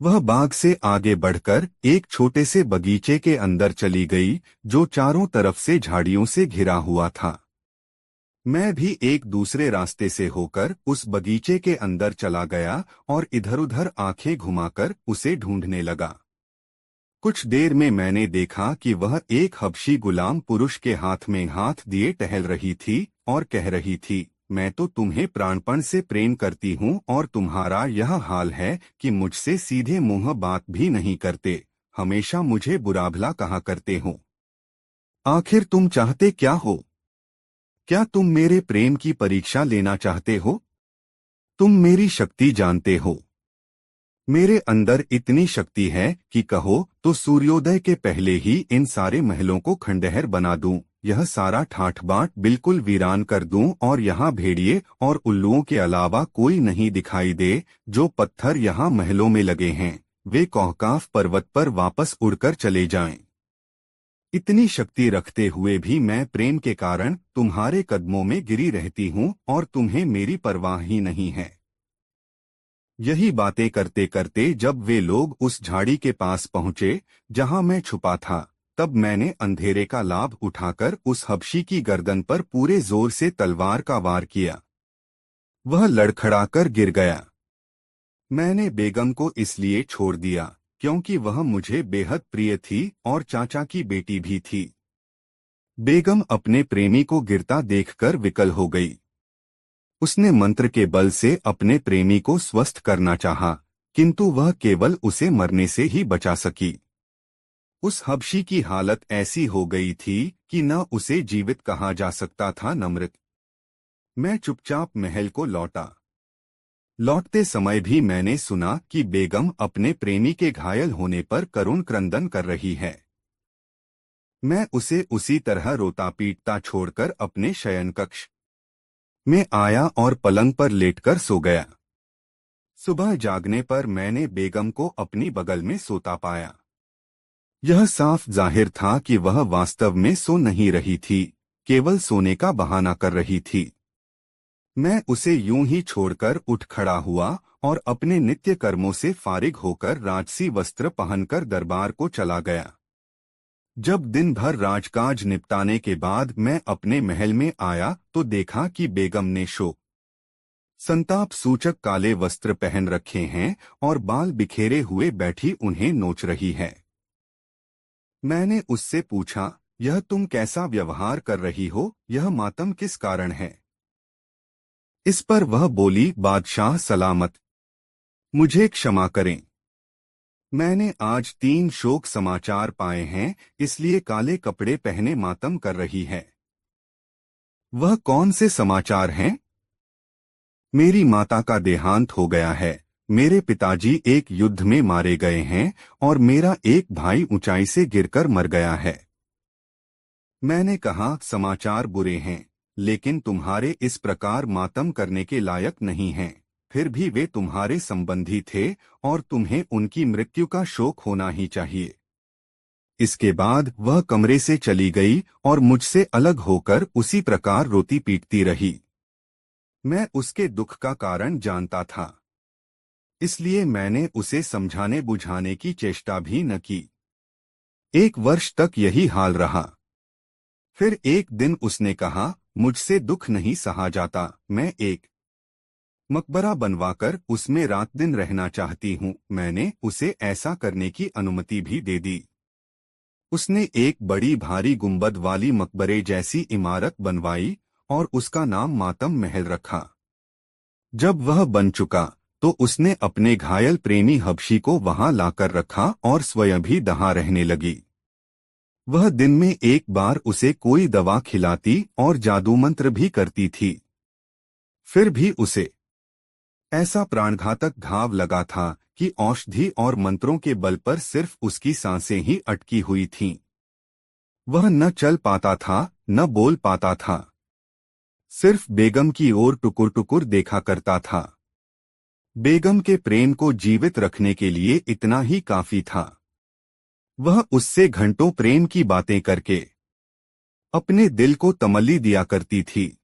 वह बाग से आगे बढ़कर एक छोटे से बगीचे के अंदर चली गई जो चारों तरफ से झाड़ियों से घिरा हुआ था। मैं भी एक दूसरे रास्ते से होकर उस बगीचे के अंदर चला गया और इधर-उधर आंखें घुमाकर उसे ढूंढने लगा। कुछ देर में मैंने देखा कि वह एक हबशी गुलाम पुरुष के हाथ में हाथ दिए टहल रही थी और कह रही थी, मैं तो तुम्हें प्राणपण से प्रेम करती हूँ और तुम्हारा यह हाल है कि मुझसे सीधे मुंह बात भी नहीं करते, हमेशा मुझे बुरा भला कहा करते हो। आखिर तुम चाहते क्या हो? क्या तुम मेरे प्रेम की परीक्षा लेना चाहते हो? तुम मेरी शक्ति जानते हो। मेरे अंदर इतनी शक्ति है कि कहो तो सूर्योदय के पहले ही इन सारे महलों को खंडहर बना दूं, यह सारा ठाठ बाट बिल्कुल वीरान कर दूं और यहाँ भेड़िए और उल्लुओं के अलावा कोई नहीं दिखाई दे। जो पत्थर यहाँ महलों में लगे हैं वे कौहकाफ पर्वत पर वापस उड़कर चले जाएं। इतनी शक्ति रखते हुए भी मैं प्रेम के कारण तुम्हारे कदमों में गिरी रहती हूँ और तुम्हें मेरी परवाह ही नहीं है। यही बातें करते करते जब वे लोग उस झाड़ी के पास पहुंचे जहां मैं छुपा था, तब मैंने अंधेरे का लाभ उठाकर उस हबशी की गर्दन पर पूरे जोर से तलवार का वार किया। वह लड़खड़ाकर गिर गया। मैंने बेगम को इसलिए छोड़ दिया क्योंकि वह मुझे बेहद प्रिय थी और चाचा की बेटी भी थी। बेगम अपने प्रेमी को गिरता देखकर विकल हो गई। उसने मंत्र के बल से अपने प्रेमी को स्वस्थ करना चाहा, किंतु वह केवल उसे मरने से ही बचा सकी। उस हबशी की हालत ऐसी हो गई थी कि न उसे जीवित कहा जा सकता था न मृत। मैं चुपचाप महल को लौटा। लौटते समय भी मैंने सुना कि बेगम अपने प्रेमी के घायल होने पर करुण क्रंदन कर रही है। मैं उसे उसी तरह रोता पीटता छोड़कर अपने शयन कक्ष में आया और पलंग पर लेटकर सो गया। सुबह जागने पर मैंने बेगम को अपनी बगल में सोता पाया। यह साफ जाहिर था कि वह वास्तव में सो नहीं रही थी, केवल सोने का बहाना कर रही थी। मैं उसे यूं ही छोड़कर उठ खड़ा हुआ और अपने नित्य कर्मों से फारिग होकर राजसी वस्त्र पहनकर दरबार को चला गया। जब दिन भर राजकाज निपटाने के बाद मैं अपने महल में आया तो देखा कि बेगम ने शोक संताप सूचक काले वस्त्र पहन रखे हैं और बाल बिखेरे हुए बैठी उन्हें नोच रही है। मैंने उससे पूछा, यह तुम कैसा व्यवहार कर रही हो, यह मातम किस कारण है? इस पर वह बोली, बादशाह सलामत, मुझे क्षमा करें। मैंने आज 3 शोक समाचार पाए हैं, इसलिए काले कपड़े पहने मातम कर रही है। वह कौन से समाचार हैं? मेरी माता का देहांत हो गया है, मेरे पिताजी एक युद्ध में मारे गए हैं और मेरा एक भाई ऊंचाई से गिरकर मर गया है। मैंने कहा, समाचार बुरे हैं, लेकिन तुम्हारे इस प्रकार मातम करने के लायक नहीं हैं। फिर भी वे तुम्हारे संबंधी थे और तुम्हें उनकी मृत्यु का शोक होना ही चाहिए। इसके बाद वह कमरे से चली गई और मुझसे अलग होकर उसी प्रकार रोती पीटती रही। मैं उसके दुख का कारण जानता था, इसलिए मैंने उसे समझाने बुझाने की चेष्टा भी न की। 1 वर्ष तक यही हाल रहा। फिर एक दिन उसने कहा, मुझसे दुख नहीं सहा जाता, मैं एक मकबरा बनवाकर उसमें रात दिन रहना चाहती हूँ। मैंने उसे ऐसा करने की अनुमति भी दे दी। उसने एक बड़ी भारी गुंबद वाली मकबरे जैसी इमारत बनवाई और उसका नाम मातम महल रखा। जब वह बन चुका तो उसने अपने घायल प्रेमी हबशी को वहां लाकर रखा और स्वयं भी दहा रहने लगी। वह दिन में एक बार उसे कोई दवा खिलाती और जादू मंत्र भी करती थी। फिर भी उसे ऐसा प्राणघातक घाव लगा था कि औषधि और मंत्रों के बल पर सिर्फ उसकी सांसें ही अटकी हुई थीं। वह न चल पाता था, न बोल पाता था, सिर्फ बेगम की ओर टुकुर टुकुर देखा करता था। बेगम के प्रेम को जीवित रखने के लिए इतना ही काफी था। वह उससे घंटों प्रेम की बातें करके अपने दिल को तमल्ली दिया करती थी।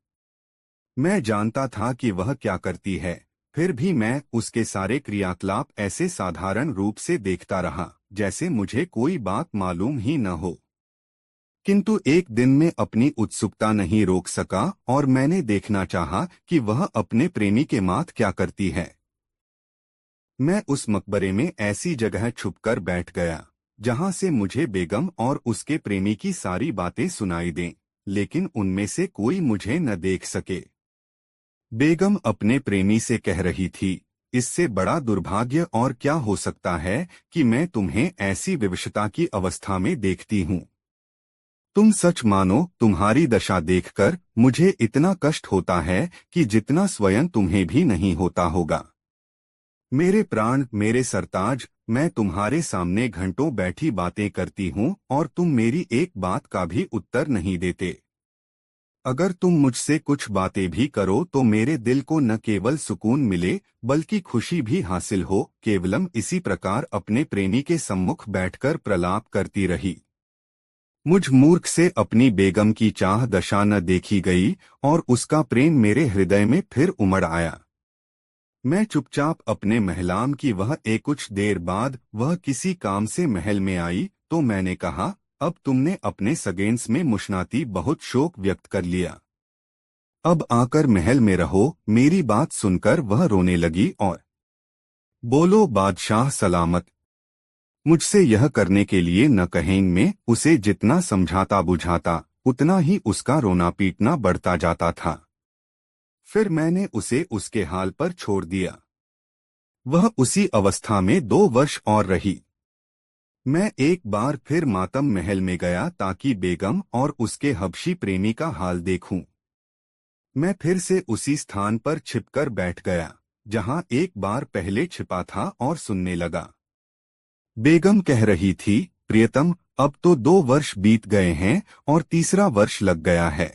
मैं जानता था कि वह क्या करती है, फिर भी मैं उसके सारे क्रियाकलाप ऐसे साधारण रूप से देखता रहा जैसे मुझे कोई बात मालूम ही न हो। किंतु एक दिन में अपनी उत्सुकता नहीं रोक सका और मैंने देखना चाहा कि वह अपने प्रेमी के माथ क्या करती है। मैं उस मकबरे में ऐसी जगह छुपकर बैठ गया जहां से मुझे बेगम और उसके प्रेमी की सारी बातें सुनाई दें, लेकिन उनमें से कोई मुझे न देख सके। बेगम अपने प्रेमी से कह रही थी, इससे बड़ा दुर्भाग्य और क्या हो सकता है कि मैं तुम्हें ऐसी विवशता की अवस्था में देखती हूँ। तुम सच मानो, तुम्हारी दशा देखकर मुझे इतना कष्ट होता है कि जितना स्वयं तुम्हें भी नहीं होता होगा। मेरे प्राण, मेरे सरताज, मैं तुम्हारे सामने घंटों बैठी बातें करती हूँ और तुम मेरी एक बात का भी उत्तर नहीं देते। अगर तुम मुझसे कुछ बातें भी करो तो मेरे दिल को न केवल सुकून मिले बल्कि खुशी भी हासिल हो। केवलम इसी प्रकार अपने प्रेमी के सम्मुख बैठकर प्रलाप करती रही। मुझ मूर्ख से अपनी बेगम की चाह दशा न देखी गई और उसका प्रेम मेरे हृदय में फिर उमड़ आया। मैं चुपचाप अपने महलाम की वह एक कुछ देर बाद वह किसी काम से महल में आई तो मैंने कहा, अब तुमने अपने सगेंस में मुशनाती बहुत शोक व्यक्त कर लिया, अब आकर महल में रहो। मेरी बात सुनकर वह रोने लगी और बोलो बादशाह सलामत। मुझसे यह करने के लिए न कहें। में उसे जितना समझाता बुझाता उतना ही उसका रोना पीटना बढ़ता जाता था। फिर मैंने उसे उसके हाल पर छोड़ दिया। वह उसी अवस्था में 2 वर्ष और रही। मैं एक बार फिर मातम महल में गया ताकि बेगम और उसके हबशी प्रेमी का हाल देखूं। मैं फिर से उसी स्थान पर छिपकर बैठ गया जहां एक बार पहले छिपा था और सुनने लगा। बेगम कह रही थी, प्रियतम, अब तो 2 वर्ष बीत गए हैं और तीसरा वर्ष लग गया है।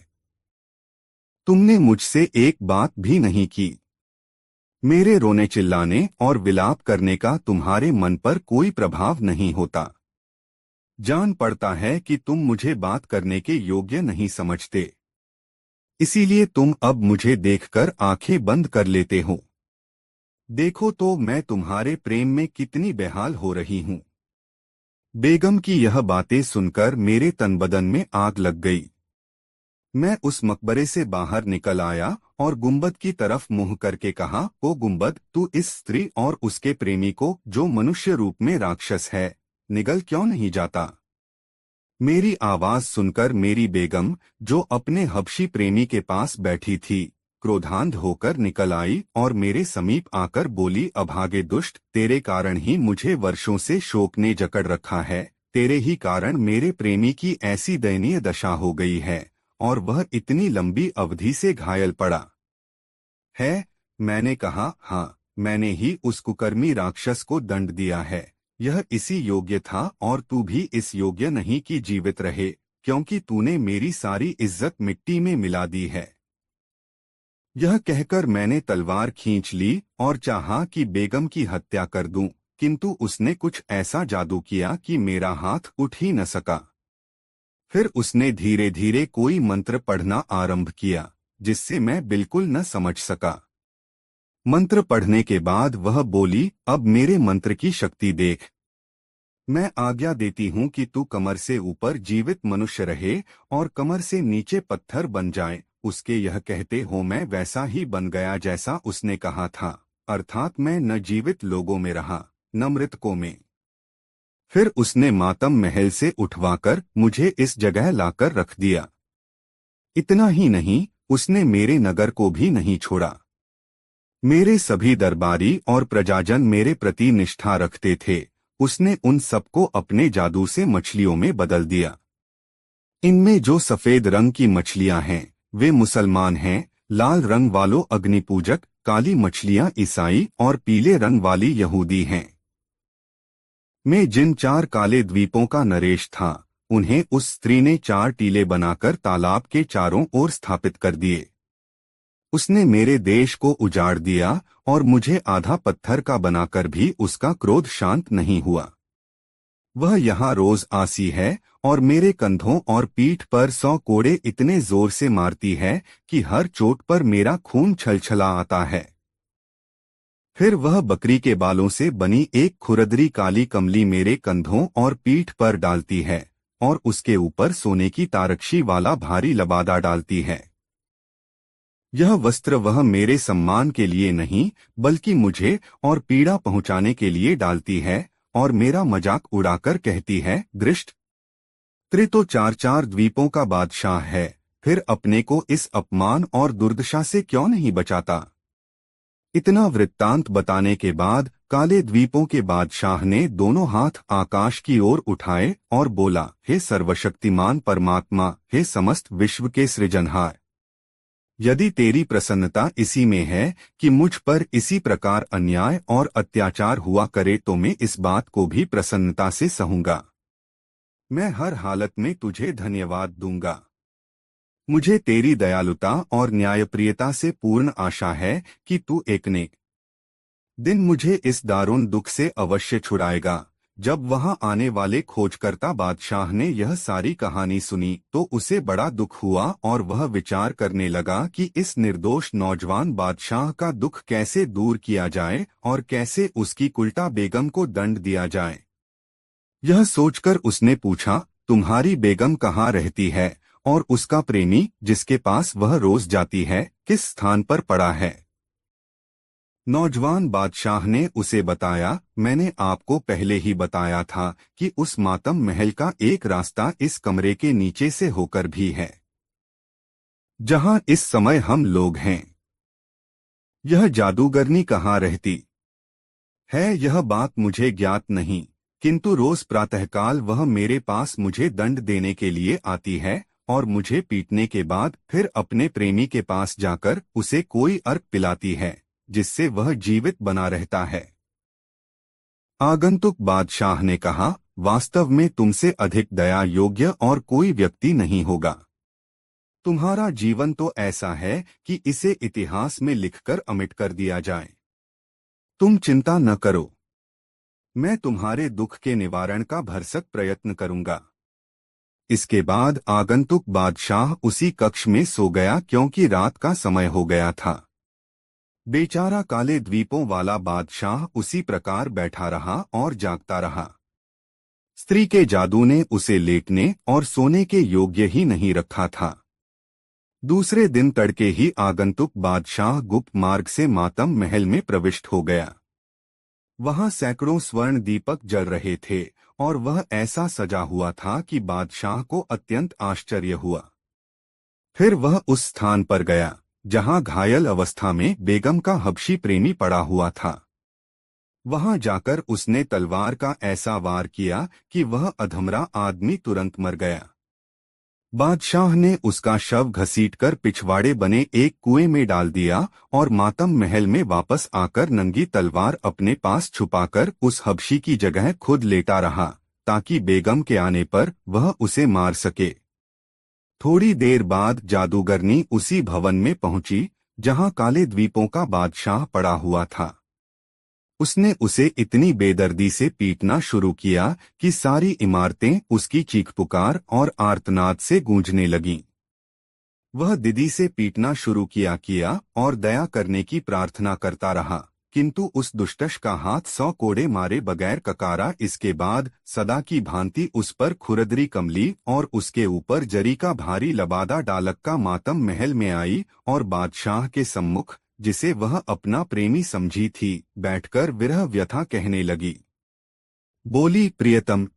तुमने मुझसे एक बात भी नहीं की। मेरे रोने चिल्लाने और विलाप करने का तुम्हारे मन पर कोई प्रभाव नहीं होता। जान पड़ता है कि तुम मुझे बात करने के योग्य नहीं समझते, इसीलिए तुम अब मुझे देखकर आंखें बंद कर लेते हो। देखो तो मैं तुम्हारे प्रेम में कितनी बेहाल हो रही हूँ। बेगम की यह बातें सुनकर मेरे तन बदन में आग लग गई। मैं उस मकबरे से बाहर निकल आया और गुंबद की तरफ मुंह करके कहा, ओ गुंबद, तू इस स्त्री और उसके प्रेमी को, जो मनुष्य रूप में राक्षस है, निगल क्यों नहीं जाता? मेरी आवाज सुनकर मेरी बेगम, जो अपने हबशी प्रेमी के पास बैठी थी, क्रोधांध होकर निकल आई और मेरे समीप आकर बोली, अभागे दुष्ट, तेरे कारण ही मुझे वर्षों से शोक ने जकड़ रखा है। तेरे ही कारण मेरे प्रेमी की ऐसी दयनीय दशा हो गई है और वह इतनी लंबी अवधि से घायल पड़ा है। मैंने कहा, हाँ, मैंने ही उस कुकर्मी राक्षस को दंड दिया है। यह इसी योग्य था और तू भी इस योग्य नहीं कि जीवित रहे, क्योंकि तूने मेरी सारी इज्जत मिट्टी में मिला दी है। यह कहकर मैंने तलवार खींच ली और चाहा कि बेगम की हत्या कर दूं, किंतु उसने कुछ ऐसा जादू किया कि मेरा हाथ उठ ही न सका। फिर उसने धीरे धीरे कोई मंत्र पढ़ना आरंभ किया, जिससे मैं बिल्कुल न समझ सका। मंत्र पढ़ने के बाद वह बोली, अब मेरे मंत्र की शक्ति देख। मैं आज्ञा देती हूँ कि तू कमर से ऊपर जीवित मनुष्य रहे और कमर से नीचे पत्थर बन जाए। उसके यह कहते हो मैं वैसा ही बन गया जैसा उसने कहा था, अर्थात मैं न जीवित लोगों में रहा न मृतकों में। फिर उसने मातम महल से उठवाकर मुझे इस जगह लाकर रख दिया। इतना ही नहीं, उसने मेरे नगर को भी नहीं छोड़ा। मेरे सभी दरबारी और प्रजाजन मेरे प्रति निष्ठा रखते थे। उसने उन सबको अपने जादू से मछलियों में बदल दिया। इनमें जो सफेद रंग की मछलियां हैं वे मुसलमान हैं, लाल रंग वालों अग्निपूजक, काली मछलियां ईसाई और पीले रंग वाली यहूदी हैं। मैं जिन 4 काले द्वीपों का नरेश था, उन्हें उस स्त्री ने 4 टीले बनाकर तालाब के चारों ओर स्थापित कर दिए। उसने मेरे देश को उजाड़ दिया और मुझे आधा पत्थर का बनाकर भी उसका क्रोध शांत नहीं हुआ। वह यहाँ रोज आसी है और मेरे कंधों और पीठ पर 100 कोड़े इतने जोर से मारती है कि हर चोट पर मेरा खून छलछला आता है। फिर वह बकरी के बालों से बनी एक खुरदरी काली कमली मेरे कंधों और पीठ पर डालती है और उसके ऊपर सोने की तारकशी वाला भारी लबादा डालती है। यह वस्त्र वह मेरे सम्मान के लिए नहीं बल्कि मुझे और पीड़ा पहुंचाने के लिए डालती है और मेरा मजाक उड़ाकर कहती है, दृष्ट, त्रि तो 4 द्वीपों का बादशाह है, फिर अपने को इस अपमान और दुर्दशा से क्यों नहीं बचाता? इतना वृत्तांत बताने के बाद काले द्वीपों के बादशाह ने दोनों हाथ आकाश की ओर उठाए और बोला, हे सर्वशक्तिमान परमात्मा, हे समस्त विश्व के सृजनहार, यदि तेरी प्रसन्नता इसी में है कि मुझ पर इसी प्रकार अन्याय और अत्याचार हुआ करे तो मैं इस बात को भी प्रसन्नता से सहूंगा। मैं हर हालत में तुझे धन्यवाद दूंगा। मुझे तेरी दयालुता और न्यायप्रियता से पूर्ण आशा है कि तू एक ने दिन मुझे इस दारुण दुख से अवश्य छुड़ाएगा, जब वहां आने वाले खोजकर्ता बादशाह ने यह सारी कहानी सुनी तो उसे बड़ा दुख हुआ और वह विचार करने लगा कि इस निर्दोष नौजवान बादशाह का दुख कैसे दूर किया जाए और कैसे उसकी कुल्टा बेगम को दंड दिया जाए। यह सोचकर उसने पूछा, तुम्हारी बेगम कहाँ रहती है और उसका प्रेमी जिसके पास वह रोज जाती है किस स्थान पर पड़ा है। नौजवान बादशाह ने उसे बताया, मैंने आपको पहले ही बताया था कि उस मातम महल का एक रास्ता इस कमरे के नीचे से होकर भी है, जहां इस समय हम लोग हैं। यह जादूगरनी कहाँ रहती है यह बात मुझे ज्ञात नहीं, किंतु रोज प्रातःकाल वह मेरे पास मुझे दंड देने के लिए आती है और मुझे पीटने के बाद फिर अपने प्रेमी के पास जाकर उसे कोई अर्क पिलाती है जिससे वह जीवित बना रहता है। आगंतुक बादशाह ने कहा, वास्तव में तुमसे अधिक दया योग्य और कोई व्यक्ति नहीं होगा। तुम्हारा जीवन तो ऐसा है कि इसे इतिहास में लिखकर अमिट कर दिया जाए। तुम चिंता न करो, मैं तुम्हारे दुख के निवारण का भरसक प्रयत्न करूंगा। इसके बाद आगंतुक बादशाह उसी कक्ष में सो गया क्योंकि रात का समय हो गया था। बेचारा काले द्वीपों वाला बादशाह उसी प्रकार बैठा रहा और जागता रहा। स्त्री के जादू ने उसे लेटने और सोने के योग्य ही नहीं रखा था। दूसरे दिन तड़के ही आगंतुक बादशाह गुप्त मार्ग से मातम महल में प्रविष्ट हो गया। वहां सैकड़ों स्वर्ण दीपक जल रहे थे और वह ऐसा सजा हुआ था कि बादशाह को अत्यंत आश्चर्य हुआ। फिर वह उस स्थान पर गया जहां घायल अवस्था में बेगम का हबशी प्रेमी पड़ा हुआ था। वहां जाकर उसने तलवार का ऐसा वार किया कि वह अधमरा आदमी तुरंत मर गया। बादशाह ने उसका शव घसीटकर पिछवाड़े बने एक कुएं में डाल दिया और मातम महल में वापस आकर नंगी तलवार अपने पास छुपाकर उस हबशी की जगह खुद लेटा रहा ताकि बेगम के आने पर वह उसे मार सके। थोड़ी देर बाद जादूगरनी उसी भवन में पहुंची जहां काले द्वीपों का बादशाह पड़ा हुआ था। उसने उसे इतनी बेदर्दी से पीटना शुरू किया कि सारी इमारतें उसकी चीख पुकार और आर्तनाद से गूंजने लगीं। वह दीदी से पीटना शुरू किया और दया करने की प्रार्थना करता रहा, किंतु उस दुष्टश का हाथ 100 कोड़े मारे बगैर ककारा। इसके बाद सदा की भांति उस पर खुरदरी कमली और उसके ऊपर जरी का भारी लबादा डालक का मातम महल में आई और बादशाह के सम्मुख, जिसे वह अपना प्रेमी समझी थी, बैठकर विरह व्यथा कहने लगी। बोली, प्रियतम,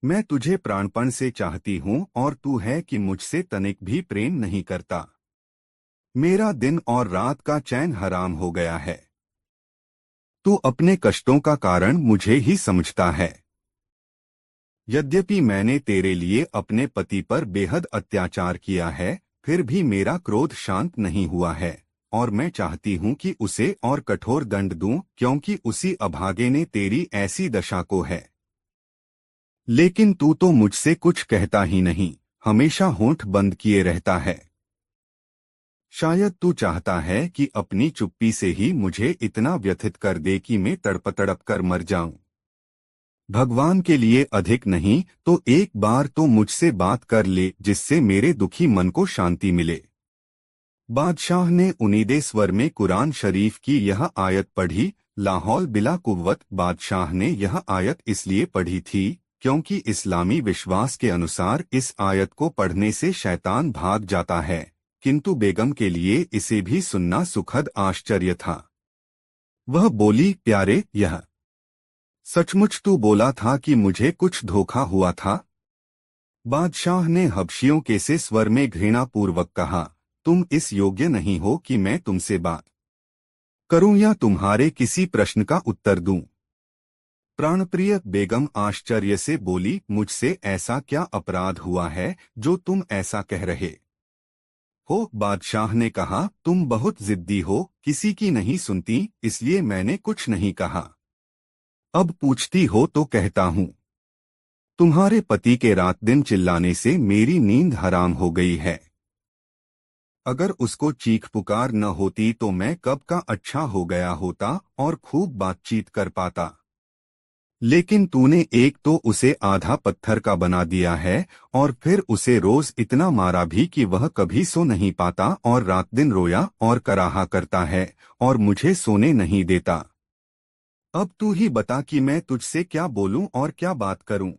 मैं तुझे प्राणपण से चाहती हूँ और तू है कि मुझसे तनिक भी प्रेम नहीं करता। मेरा दिन और रात का चैन हराम हो गया है। तू अपने कष्टों का कारण मुझे ही समझता है। यद्यपि मैंने तेरे लिए अपने पति पर बेहद अत्याचार किया है, फिर भी मेरा क्रोध शांत नहीं हुआ है और मैं चाहती हूँ कि उसे और कठोर दंड दूं, क्योंकि उसी अभागे ने तेरी ऐसी दशा को है। लेकिन तू तो मुझसे कुछ कहता ही नहीं, हमेशा होंठ बंद किए रहता है। शायद तू चाहता है कि अपनी चुप्पी से ही मुझे इतना व्यथित कर दे कि मैं तड़प तड़प कर मर जाऊं। भगवान के लिए अधिक नहीं तो एक बार तो मुझसे बात कर ले जिससे मेरे दुखी मन को शांति मिले। बादशाह ने उनीदे स्वर में कुरान शरीफ की यह आयत पढ़ी। लाहौल बिला कुव्वत। बादशाह ने यह आयत इसलिए पढ़ी थी क्योंकि इस्लामी विश्वास के अनुसार इस आयत को पढ़ने से शैतान भाग जाता है, किंतु बेगम के लिए इसे भी सुनना सुखद आश्चर्य था। वह बोली, प्यारे, यह सचमुच तू बोला था कि मुझे कुछ धोखा हुआ था? बादशाह ने हबशियों के से स्वर में घृणापूर्वक कहा, तुम इस योग्य नहीं हो कि मैं तुमसे बात करूं या तुम्हारे किसी प्रश्न का उत्तर दूं। प्राणप्रिय बेगम आश्चर्य से बोली, मुझसे ऐसा क्या अपराध हुआ है जो तुम ऐसा कह रहे हो? बादशाह ने कहा, तुम बहुत जिद्दी हो, किसी की नहीं सुनती, इसलिए मैंने कुछ नहीं कहा। अब पूछती हो तो कहता हूं। तुम्हारे पति के रात दिन चिल्लाने से मेरी नींद हराम हो गई है। अगर उसको चीख पुकार न होती तो मैं कब का अच्छा हो गया होता और खूब बातचीत कर पाता। लेकिन तूने एक तो उसे आधा पत्थर का बना दिया है और फिर उसे रोज इतना मारा भी कि वह कभी सो नहीं पाता और रात दिन रोया और कराहा करता है और मुझे सोने नहीं देता। अब तू ही बता कि मैं तुझसे क्या बोलूं और क्या बात करूं।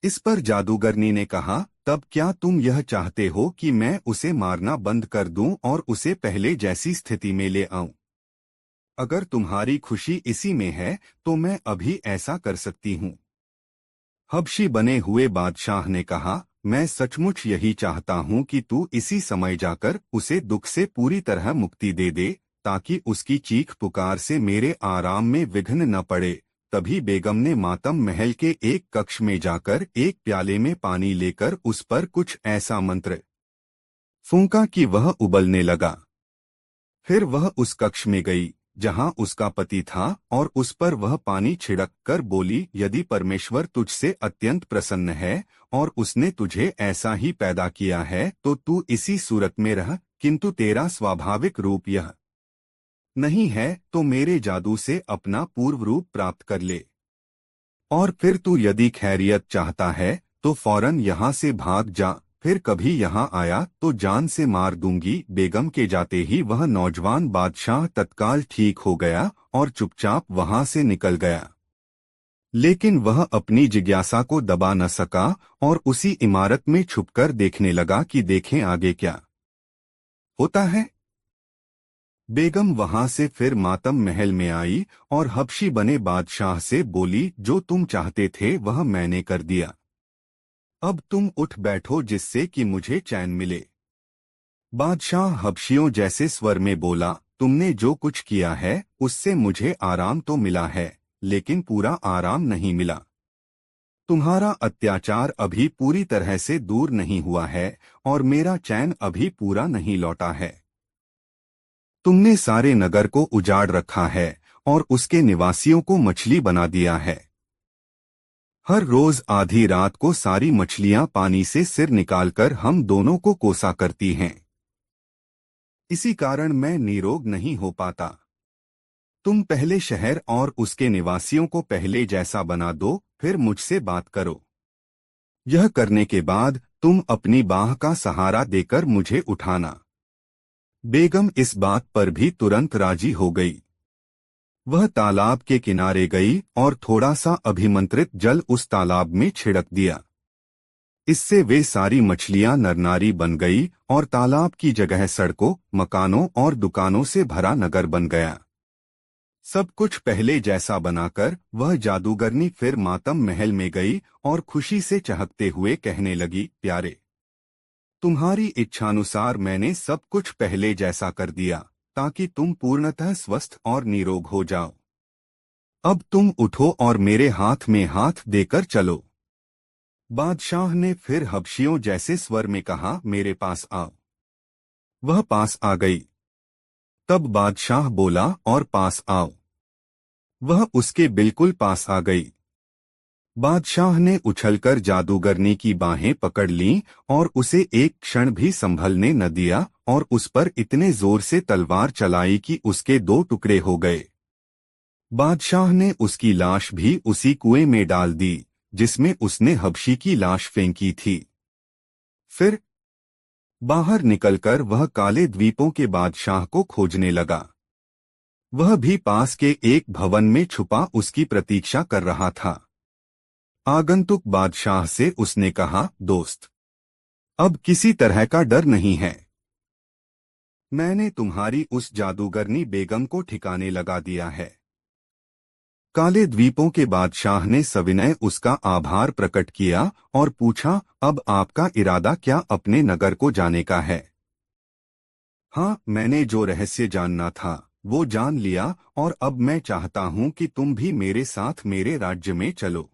इस पर जादूगरनी ने कहा, तब क्या तुम यह चाहते हो कि मैं उसे मारना बंद कर दूं और उसे पहले जैसी स्थिति में ले आऊं? अगर तुम्हारी खुशी इसी में है तो मैं अभी ऐसा कर सकती हूँ। हबशी बने हुए बादशाह ने कहा, मैं सचमुच यही चाहता हूँ कि तू इसी समय जाकर उसे दुख से पूरी तरह मुक्ति दे दे, ताकि उसकी चीख पुकार से मेरे आराम में विघ्न न पड़े। तभी बेगम ने मातम महल के एक कक्ष में जाकर एक प्याले में पानी लेकर उस पर कुछ ऐसा मंत्र फूंका कि वह उबलने लगा। फिर वह उस कक्ष में गई जहां उसका पति था और उस पर वह पानी छिड़क कर बोली, यदि परमेश्वर तुझसे अत्यंत प्रसन्न है और उसने तुझे ऐसा ही पैदा किया है तो तू इसी सूरत में रह, किंतु तेरा स्वाभाविक रूप यह नहीं है तो मेरे जादू से अपना पूर्व रूप प्राप्त कर ले। और फिर तू यदि खैरियत चाहता है तो फौरन यहाँ से भाग जा, फिर कभी यहाँ आया तो जान से मार दूंगी। बेगम के जाते ही वह नौजवान बादशाह तत्काल ठीक हो गया और चुपचाप वहाँ से निकल गया। लेकिन वह अपनी जिज्ञासा को दबा न सका और उसी इमारत में छुपकर देखने लगा कि देखें आगे क्या होता है। बेगम वहां से फिर मातम महल में आई और हबशी बने बादशाह से बोली, जो तुम चाहते थे वह मैंने कर दिया। अब तुम उठ बैठो जिससे कि मुझे चैन मिले। बादशाह हबशियों जैसे स्वर में बोला, तुमने जो कुछ किया है उससे मुझे आराम तो मिला है, लेकिन पूरा आराम नहीं मिला। तुम्हारा अत्याचार अभी पूरी तरह से दूर नहीं हुआ है और मेरा चैन अभी पूरा नहीं लौटा है। तुमने सारे नगर को उजाड़ रखा है और उसके निवासियों को मछली बना दिया है। हर रोज आधी रात को सारी मछलियां पानी से सिर निकालकर हम दोनों को कोसा करती हैं। इसी कारण मैं निरोग नहीं हो पाता। तुम पहले शहर और उसके निवासियों को पहले जैसा बना दो, फिर मुझसे बात करो। यह करने के बाद तुम अपनी बाह का सहारा देकर मुझे उठाना। बेगम इस बात पर भी तुरंत राजी हो गई। वह तालाब के किनारे गई और थोड़ा सा अभिमंत्रित जल उस तालाब में छिड़क दिया। इससे वे सारी मछलियां नरनारी बन गई और तालाब की जगह सड़कों, मकानों और दुकानों से भरा नगर बन गया। सब कुछ पहले जैसा बनाकर वह जादूगरनी फिर मातम महल में गई और खुशी से चहकते हुए कहने लगी, प्यारे, तुम्हारी इच्छानुसार मैंने सब कुछ पहले जैसा कर दिया ताकि तुम पूर्णतः स्वस्थ और निरोग हो जाओ। अब तुम उठो और मेरे हाथ में हाथ देकर चलो। बादशाह ने फिर हबशियों जैसे स्वर में कहा, मेरे पास आओ। वह पास आ गई। तब बादशाह बोला, और पास आओ। वह उसके बिल्कुल पास आ गई। बादशाह ने उछलकर जादूगरनी की बाहें पकड़ लीं और उसे एक क्षण भी संभलने न दिया और उस पर इतने जोर से तलवार चलाई कि उसके दो टुकड़े हो गए। बादशाह ने उसकी लाश भी उसी कुएं में डाल दी जिसमें उसने हबशी की लाश फेंकी थी। फिर बाहर निकलकर वह काले द्वीपों के बादशाह को खोजने लगा। वह भी पास के एक भवन में छुपा उसकी प्रतीक्षा कर रहा था। आगंतुक बादशाह से उसने कहा, दोस्त, अब किसी तरह का डर नहीं है। मैंने तुम्हारी उस जादूगरनी बेगम को ठिकाने लगा दिया है। काले द्वीपों के बादशाह ने सविनय उसका आभार प्रकट किया और पूछा, अब आपका इरादा क्या अपने नगर को जाने का है? हाँ, मैंने जो रहस्य जानना था वो जान लिया और अब मैं चाहता हूँ कि तुम भी मेरे साथ मेरे राज्य में चलो।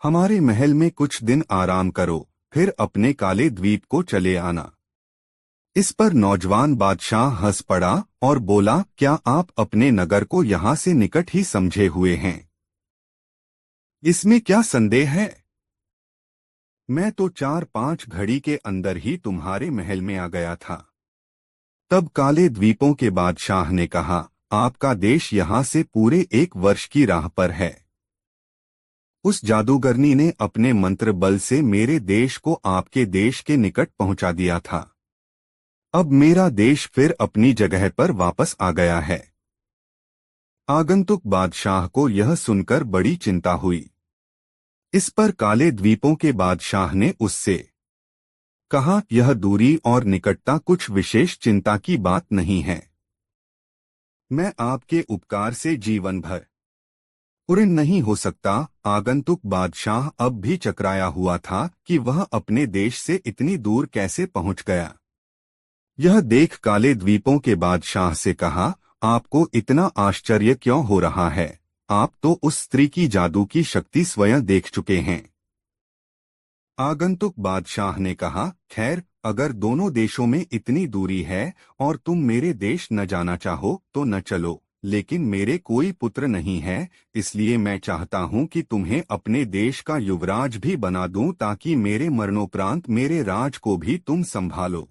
हमारे महल में कुछ दिन आराम करो, फिर अपने काले द्वीप को चले आना। इस पर नौजवान बादशाह हंस पड़ा और बोला, क्या आप अपने नगर को यहाँ से निकट ही समझे हुए हैं? इसमें क्या संदेह है? मैं तो 4-5 घड़ी के अंदर ही तुम्हारे महल में आ गया था। तब काले द्वीपों के बादशाह ने कहा, आपका देश यहाँ से पूरे 1 वर्ष की राह पर है। उस जादूगरनी ने अपने मंत्र बल से मेरे देश को आपके देश के निकट पहुंचा दिया था। अब मेरा देश फिर अपनी जगह पर वापस आ गया है। आगंतुक बादशाह को यह सुनकर बड़ी चिंता हुई। इस पर काले द्वीपों के बादशाह ने उससे कहा, यह दूरी और निकटता कुछ विशेष चिंता की बात नहीं है। मैं आपके उपकार से जीवन भर ऋणी नहीं हो सकता। आगंतुक बादशाह अब भी चकराया हुआ था कि वह अपने देश से इतनी दूर कैसे पहुंच गया। यह देख काले द्वीपों के बादशाह से कहा, आपको इतना आश्चर्य क्यों हो रहा है? आप तो उस स्त्री की जादू की शक्ति स्वयं देख चुके हैं। आगंतुक बादशाह ने कहा, खैर, अगर दोनों देशों में इतनी दूरी है और तुम मेरे देश न जाना चाहो तो न चलो, लेकिन मेरे कोई पुत्र नहीं है, इसलिए मैं चाहता हूं कि तुम्हें अपने देश का युवराज भी बना दूं ताकि मेरे मरणोपरांत मेरे राज को भी तुम संभालो।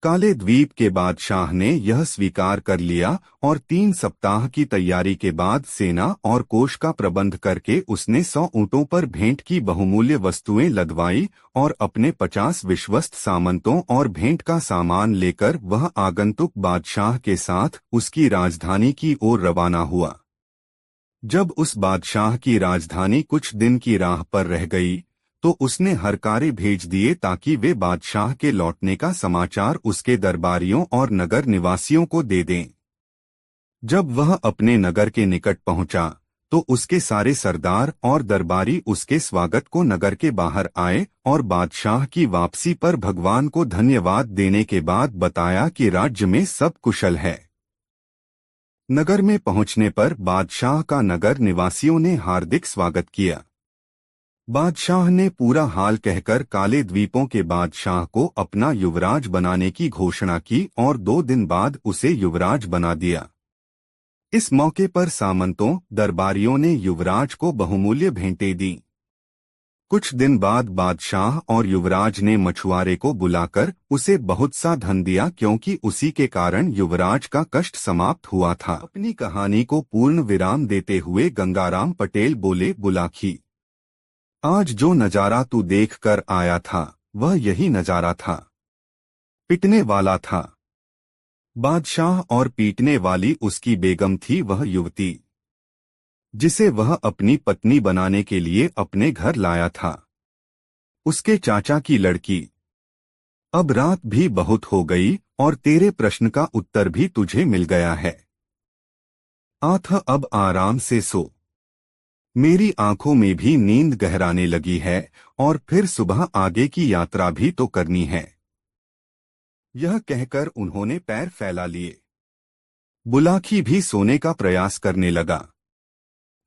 काले द्वीप के बादशाह ने यह स्वीकार कर लिया और 3 सप्ताह की तैयारी के बाद सेना और कोष का प्रबंध करके उसने 100 ऊंटों पर भेंट की बहुमूल्य वस्तुएं लदवाई और अपने 50 विश्वस्त सामंतों और भेंट का सामान लेकर वह आगंतुक बादशाह के साथ उसकी राजधानी की ओर रवाना हुआ। जब उस बादशाह की राजधानी कुछ दिन की राह पर रह गई तो उसने हरकारे भेज दिए ताकि वे बादशाह के लौटने का समाचार उसके दरबारियों और नगर निवासियों को दे दें। जब वह अपने नगर के निकट पहुंचा तो उसके सारे सरदार और दरबारी उसके स्वागत को नगर के बाहर आए और बादशाह की वापसी पर भगवान को धन्यवाद देने के बाद बताया कि राज्य में सब कुशल है। नगर में पहुंचने पर बादशाह का नगर निवासियों ने हार्दिक स्वागत किया। बादशाह ने पूरा हाल कहकर काले द्वीपों के बादशाह को अपना युवराज बनाने की घोषणा की और 2 दिन बाद उसे युवराज बना दिया। इस मौके पर सामंतों दरबारियों ने युवराज को बहुमूल्य भेंटें दी। कुछ दिन बाद बादशाह और युवराज ने मछुआरे को बुलाकर उसे बहुत सा धन दिया क्योंकि उसी के कारण युवराज का कष्ट समाप्त हुआ था। अपनी कहानी को पूर्ण विराम देते हुए गंगाराम पटेल बोले, बुलाखी, आज जो नजारा तू देख कर आया था वह यही नजारा था। पिटने वाला था बादशाह और पीटने वाली उसकी बेगम थी वह युवती जिसे वह अपनी पत्नी बनाने के लिए अपने घर लाया था। उसके चाचा की लड़की। अब रात भी बहुत हो गई और तेरे प्रश्न का उत्तर भी तुझे मिल गया है। आथ अब आराम से सो। मेरी आंखों में भी नींद गहराने लगी है और फिर सुबह आगे की यात्रा भी तो करनी है। यह कहकर उन्होंने पैर फैला लिए। बुलाखी भी सोने का प्रयास करने लगा।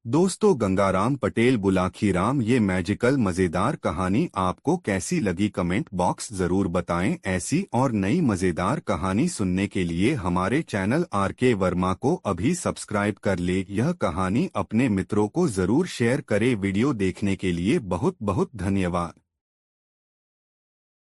दोस्तों, गंगाराम पटेल बुलाखी राम ये मैजिकल मजेदार कहानी आपको कैसी लगी कमेंट बॉक्स जरूर बताएं। ऐसी और नई मजेदार कहानी सुनने के लिए हमारे चैनल RK वर्मा को अभी सब्सक्राइब कर ले। यह कहानी अपने मित्रों को जरूर शेयर करें। वीडियो देखने के लिए बहुत बहुत धन्यवाद।